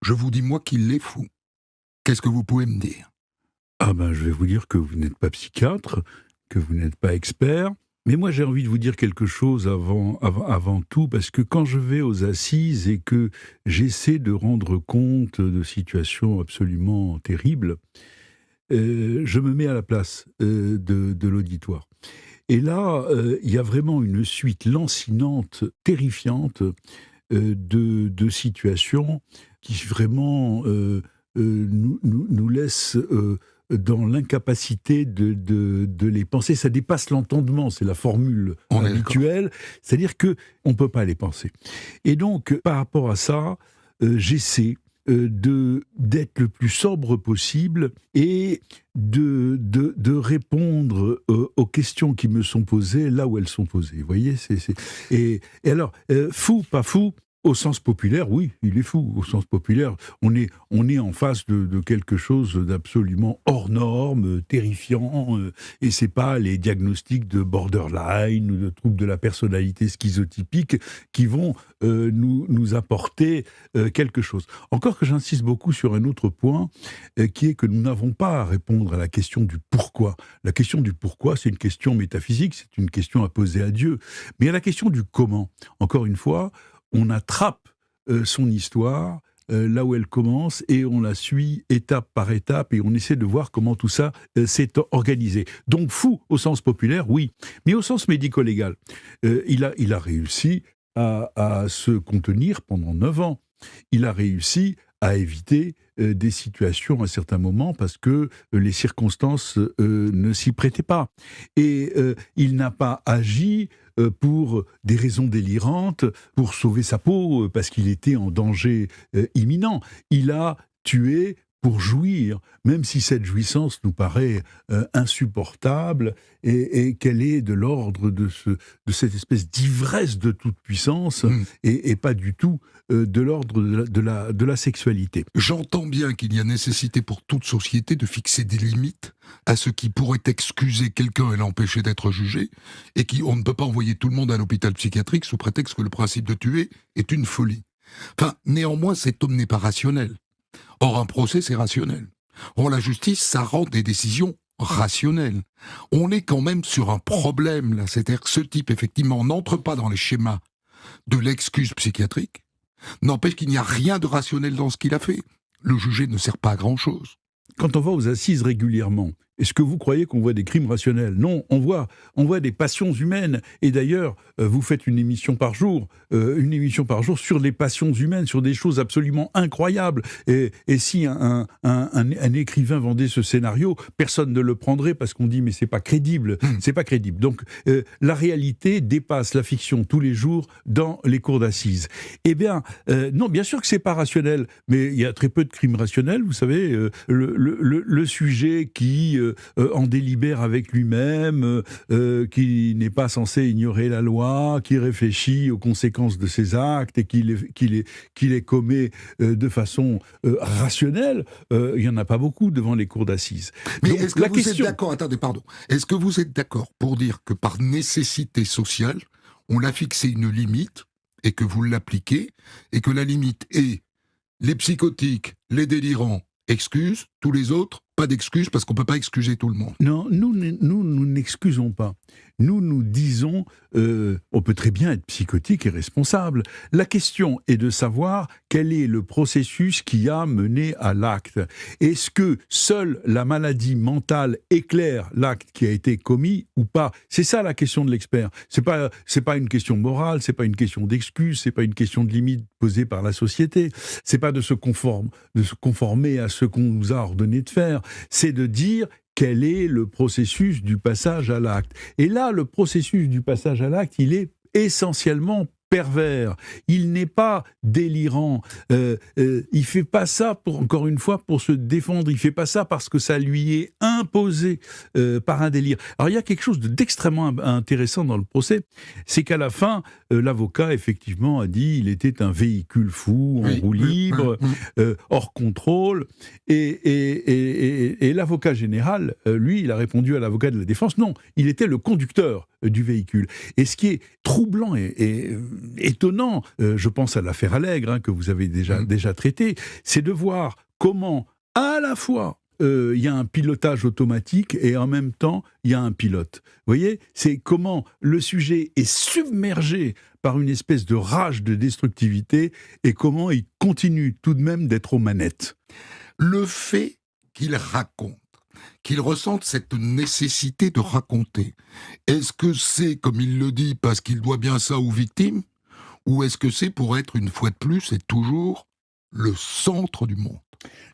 Je vous dis, moi, qu'il est fou. Qu'est-ce que vous pouvez me dire? Ah ben, je vais vous dire que vous n'êtes pas psychiatre, que vous n'êtes pas expert. Mais moi, j'ai envie de vous dire quelque chose avant tout, parce que quand je vais aux assises et que j'essaie de rendre compte de situations absolument terribles, je me mets à la place de l'auditoire. Et là, il y a vraiment une suite lancinante, terrifiante, de situations qui vraiment nous laissent dans l'incapacité de les penser. Ça dépasse l'entendement, c'est la formule habituelle, c'est-à-dire qu'on ne peut pas les penser. Et donc, par rapport à ça, j'essaie d'être le plus sobre possible et de répondre aux questions qui me sont posées là où elles sont posées. Vous voyez, et alors, fou, pas fou, au sens populaire, oui, il est fou. Au sens populaire, on est en face de quelque chose d'absolument hors norme, terrifiant, et c'est pas les diagnostics de borderline ou de troubles de la personnalité schizotypique qui vont nous apporter quelque chose. Encore que j'insiste beaucoup sur un autre point, qui est que nous n'avons pas à répondre à la question du pourquoi. La question du pourquoi, c'est une question métaphysique, c'est une question à poser à Dieu. Mais à la question du comment, encore une fois, on attrape son histoire là où elle commence et on la suit étape par étape et on essaie de voir comment tout ça s'est organisé. Donc fou au sens populaire, oui, mais au sens médico-légal, il a réussi à se contenir pendant 9 ans. Il a réussi à éviter des situations à certains moments parce que les circonstances ne s'y prêtaient pas. Et il n'a pas agi pour des raisons délirantes, pour sauver sa peau, parce qu'il était en danger imminent. Il a tué pour jouir, même si cette jouissance nous paraît insupportable et qu'elle est de l'ordre de cette espèce d'ivresse de toute puissance et pas du tout de l'ordre de la sexualité. J'entends bien qu'il y a nécessité pour toute société de fixer des limites à ce qui pourrait excuser quelqu'un et l'empêcher d'être jugé, et on ne peut pas envoyer tout le monde à l'hôpital psychiatrique sous prétexte que le principe de tuer est une folie. Enfin, néanmoins, cet homme n'est pas rationnel. Or, un procès, c'est rationnel. Or, la justice, ça rend des décisions rationnelles. On est quand même sur un problème, là. C'est-à-dire que ce type, effectivement, n'entre pas dans les schémas de l'excuse psychiatrique. N'empêche qu'il n'y a rien de rationnel dans ce qu'il a fait. Le jugé ne sert pas à grand-chose. Quand on va aux assises régulièrement, est-ce que vous croyez qu'on voit des crimes rationnels ? Non, on voit des passions humaines. Et d'ailleurs, vous faites une émission par jour sur les passions humaines, sur des choses absolument incroyables. Et si un écrivain vendait ce scénario, personne ne le prendrait parce qu'on dit mais c'est pas crédible, c'est pas crédible. Donc la réalité dépasse la fiction tous les jours dans les cours d'assises. Eh bien, non, bien sûr que c'est pas rationnel, mais il y a très peu de crimes rationnels. Vous savez, le sujet qui en délibère avec lui-même, qui n'est pas censé ignorer la loi, qui réfléchit aux conséquences de ses actes et qui les commet de façon rationnelle, il n'y en a pas beaucoup devant les cours d'assises. Mais donc, est-ce que vous êtes d'accord, attendez, pardon, est-ce que vous êtes d'accord pour dire que par nécessité sociale, on a fixé une limite et que vous l'appliquez, et que la limite est les psychotiques, les délirants, excuse, tous les autres, pas d'excuses, parce qu'on ne peut pas excuser tout le monde. Non, nous n'excusons pas. Nous disons, on peut très bien être psychotique et responsable. La question est de savoir quel est le processus qui a mené à l'acte. Est-ce que seule la maladie mentale éclaire l'acte qui a été commis ou pas ? C'est ça la question de l'expert. C'est pas une question morale, c'est pas une question d'excuse, c'est pas une question de limite posée par la société. C'est pas de se conformer à ce qu'on nous a ordonné de faire. C'est de dire quel est le processus du passage à l'acte. Et là, le processus du passage à l'acte, il est essentiellement pervers. Il n'est pas délirant. Il fait pas ça, encore une fois, pour se défendre. Il fait pas ça parce que ça lui est imposé par un délire. Alors, il y a quelque chose d'extrêmement intéressant dans le procès, c'est qu'à la fin, l'avocat, effectivement, a dit il était un véhicule fou, en roue libre, hors contrôle. Et l'avocat général, lui, il a répondu à l'avocat de la défense, non, il était le conducteur du véhicule. Et ce qui est troublant et étonnant, je pense à l'affaire Allègre, que vous avez déjà traité, c'est de voir comment, à la fois, il y a un pilotage automatique et en même temps, il y a un pilote. Vous voyez, c'est comment le sujet est submergé par une espèce de rage de destructivité et comment il continue tout de même d'être aux manettes. Le fait qu'il raconte, qu'il ressente cette nécessité de raconter, est-ce que c'est, comme il le dit, parce qu'il doit bien ça aux victimes, ou est-ce que c'est pour être, une fois de plus, et toujours, le centre du monde ?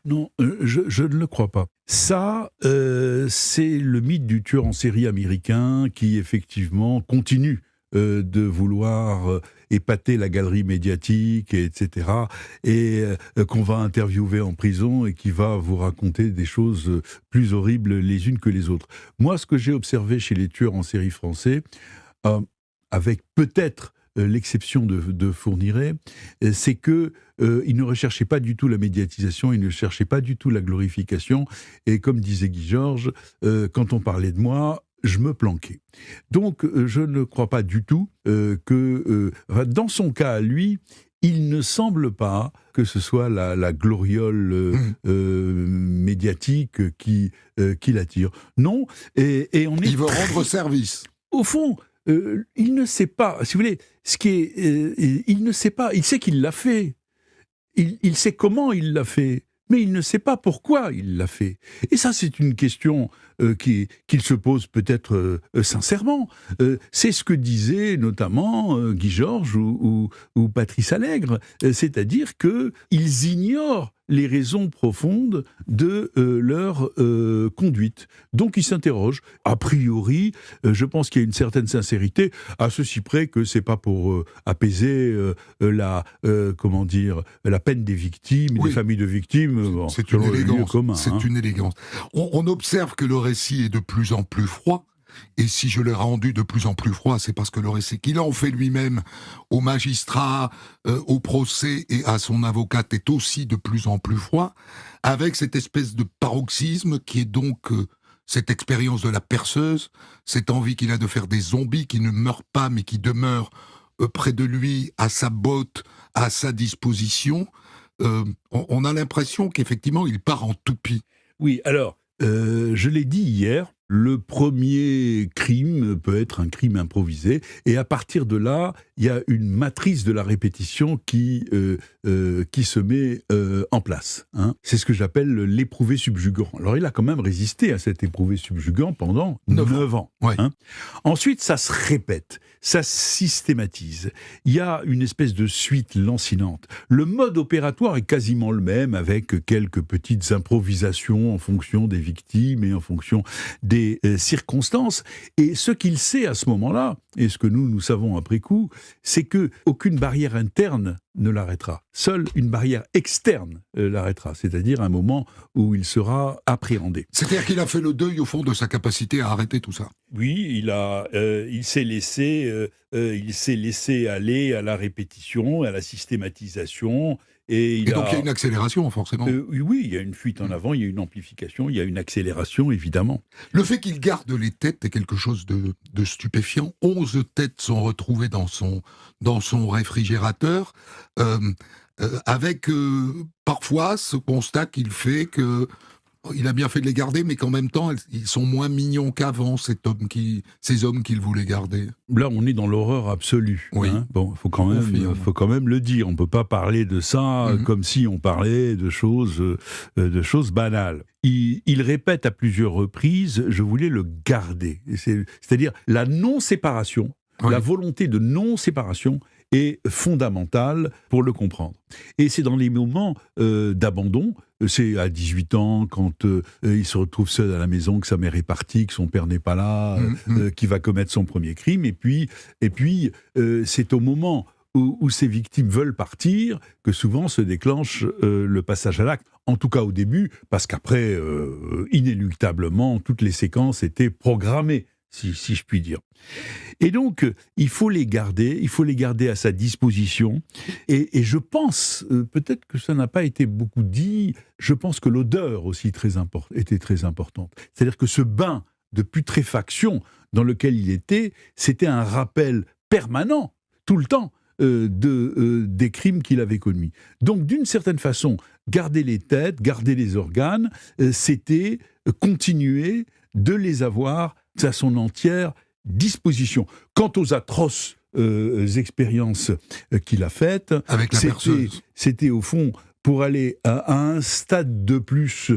Non, je ne le crois pas. Ça, c'est le mythe du tueur en série américain qui, effectivement, continue de vouloir épater la galerie médiatique, etc., et qu'on va interviewer en prison et qui va vous raconter des choses plus horribles les unes que les autres. Moi, ce que j'ai observé chez les tueurs en série français, avec peut-être l'exception de Fourniret, c'est que il ne recherchait pas du tout la médiatisation, il ne cherchait pas du tout la glorification, et comme disait Guy Georges, quand on parlait de moi, je me planquais. Donc, je ne crois pas du tout que, dans son cas à lui, il ne semble pas que ce soit la gloriole médiatique qui l'attire. Non, et on est... Il veut rendre service. Au fond, il ne sait pas, si vous voulez, il ne sait pas, il sait qu'il l'a fait, il sait comment il l'a fait, mais il ne sait pas pourquoi il l'a fait. Et ça, c'est une question qu'il se pose peut-être sincèrement. C'est ce que disaient notamment Guy Georges ou Patrice Allègre, c'est-à-dire qu'ils ignorent les raisons profondes de leur conduite. Donc ils s'interrogent. A priori, je pense qu'il y a une certaine sincérité, à ceci près que c'est pas pour apaiser la peine des victimes, Oui. des familles de victimes. Bon, C'est une élégance. Commun, C'est une élégance. On observe que le récit est de plus en plus froid. Et si je l'ai rendu de plus en plus froid, c'est parce que le récit qu'il en fait lui-même au magistrat, au procès et à son avocate est aussi de plus en plus froid, avec cette espèce de paroxysme qui est donc cette expérience de la perceuse, cette envie qu'il a de faire des zombies qui ne meurent pas mais qui demeurent près de lui, à sa botte, à sa disposition. On a l'impression qu'effectivement il part en toupie. Oui, alors, je l'ai dit hier, le premier crime peut être un crime improvisé, et à partir de là, il y a une matrice de la répétition qui se met en place. Hein. C'est ce que j'appelle l'éprouvé subjugant. Alors il a quand même résisté à cet éprouvé subjugant pendant 9 ans. Ouais. Hein. Ensuite, ça se répète, ça se systématise. Il y a une espèce de suite lancinante. Le mode opératoire est quasiment le même, avec quelques petites improvisations en fonction des victimes et en fonction des circonstances. Et ce qu'il sait à ce moment-là, et ce que nous savons après coup, c'est que aucune barrière interne ne l'arrêtera. Seule une barrière externe l'arrêtera, c'est-à-dire un moment où il sera appréhendé. C'est-à-dire qu'il a fait le deuil, au fond, de sa capacité à arrêter tout ça. Oui, il s'est laissé aller à la répétition, à la systématisation. Et donc il y a une accélération, forcément. Oui, il y a une fuite en avant, il y a une amplification, il y a une accélération, évidemment. Le fait qu'il garde les têtes est quelque chose de stupéfiant. 11 têtes sont retrouvées dans son réfrigérateur, avec parfois ce constat qu'il fait que il a bien fait de les garder, mais qu'en même temps, ils sont moins mignons qu'avant, ces hommes qu'il voulait garder. Là, on est dans l'horreur absolue. Oui. Hein. Bon, faut quand même le dire. On peut pas parler de ça comme si on parlait de choses banales. Il répète à plusieurs reprises, je voulais le garder. C'est-à-dire la non-séparation, la volonté de non-séparation est fondamentale pour le comprendre. Et c'est dans les moments d'abandon, c'est à 18 ans, quand il se retrouve seul à la maison, que sa mère est partie, que son père n'est pas là, qu'il va commettre son premier crime, et puis c'est au moment où ces victimes veulent partir que souvent se déclenche le passage à l'acte. En tout cas au début, parce qu'après, inéluctablement, toutes les séquences étaient programmées, si je puis dire. Et donc, il faut les garder à sa disposition. Et je pense, peut-être que ça n'a pas été beaucoup dit, je pense que l'odeur aussi était très importante. C'est-à-dire que ce bain de putréfaction dans lequel il était, c'était un rappel permanent, tout le temps, des crimes qu'il avait commis. Donc, d'une certaine façon, garder les têtes, garder les organes, c'était continuer de les avoir à son entière disposition. Quant aux atroces expériences qu'il a faites, avec la perceuse, c'était au fond pour aller à un stade de plus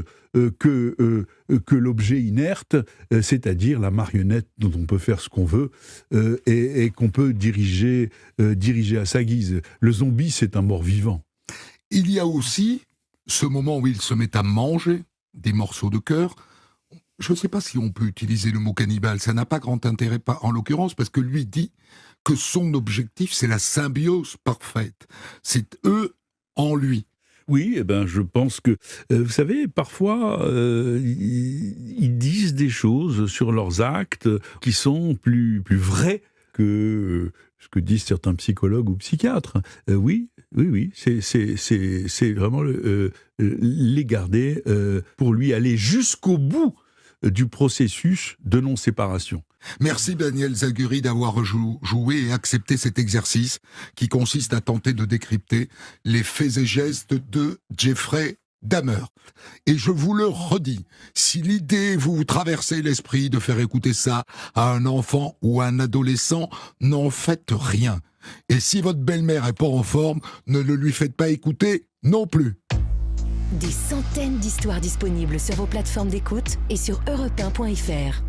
que l'objet inerte, c'est-à-dire la marionnette dont on peut faire ce qu'on veut et qu'on peut diriger à sa guise. Le zombie, c'est un mort-vivant. Il y a aussi ce moment où il se met à manger des morceaux de cœur. Je ne sais pas si on peut utiliser le mot cannibale, ça n'a pas grand intérêt en l'occurrence, parce que lui dit que son objectif, c'est la symbiose parfaite. C'est eux en lui. Oui, eh ben, je pense que, vous savez, parfois, ils disent des choses sur leurs actes qui sont plus vrais que ce que disent certains psychologues ou psychiatres. Oui, c'est vraiment les garder pour lui aller jusqu'au bout du processus de non-séparation. Merci Daniel Zaguri d'avoir joué et accepté cet exercice qui consiste à tenter de décrypter les faits et gestes de Jeffrey Dahmer. Et je vous le redis, si l'idée vous traversez l'esprit de faire écouter ça à un enfant ou à un adolescent, n'en faites rien. Et si votre belle-mère est pas en forme, ne le lui faites pas écouter non plus. Des centaines d'histoires disponibles sur vos plateformes d'écoute et sur europe1.fr.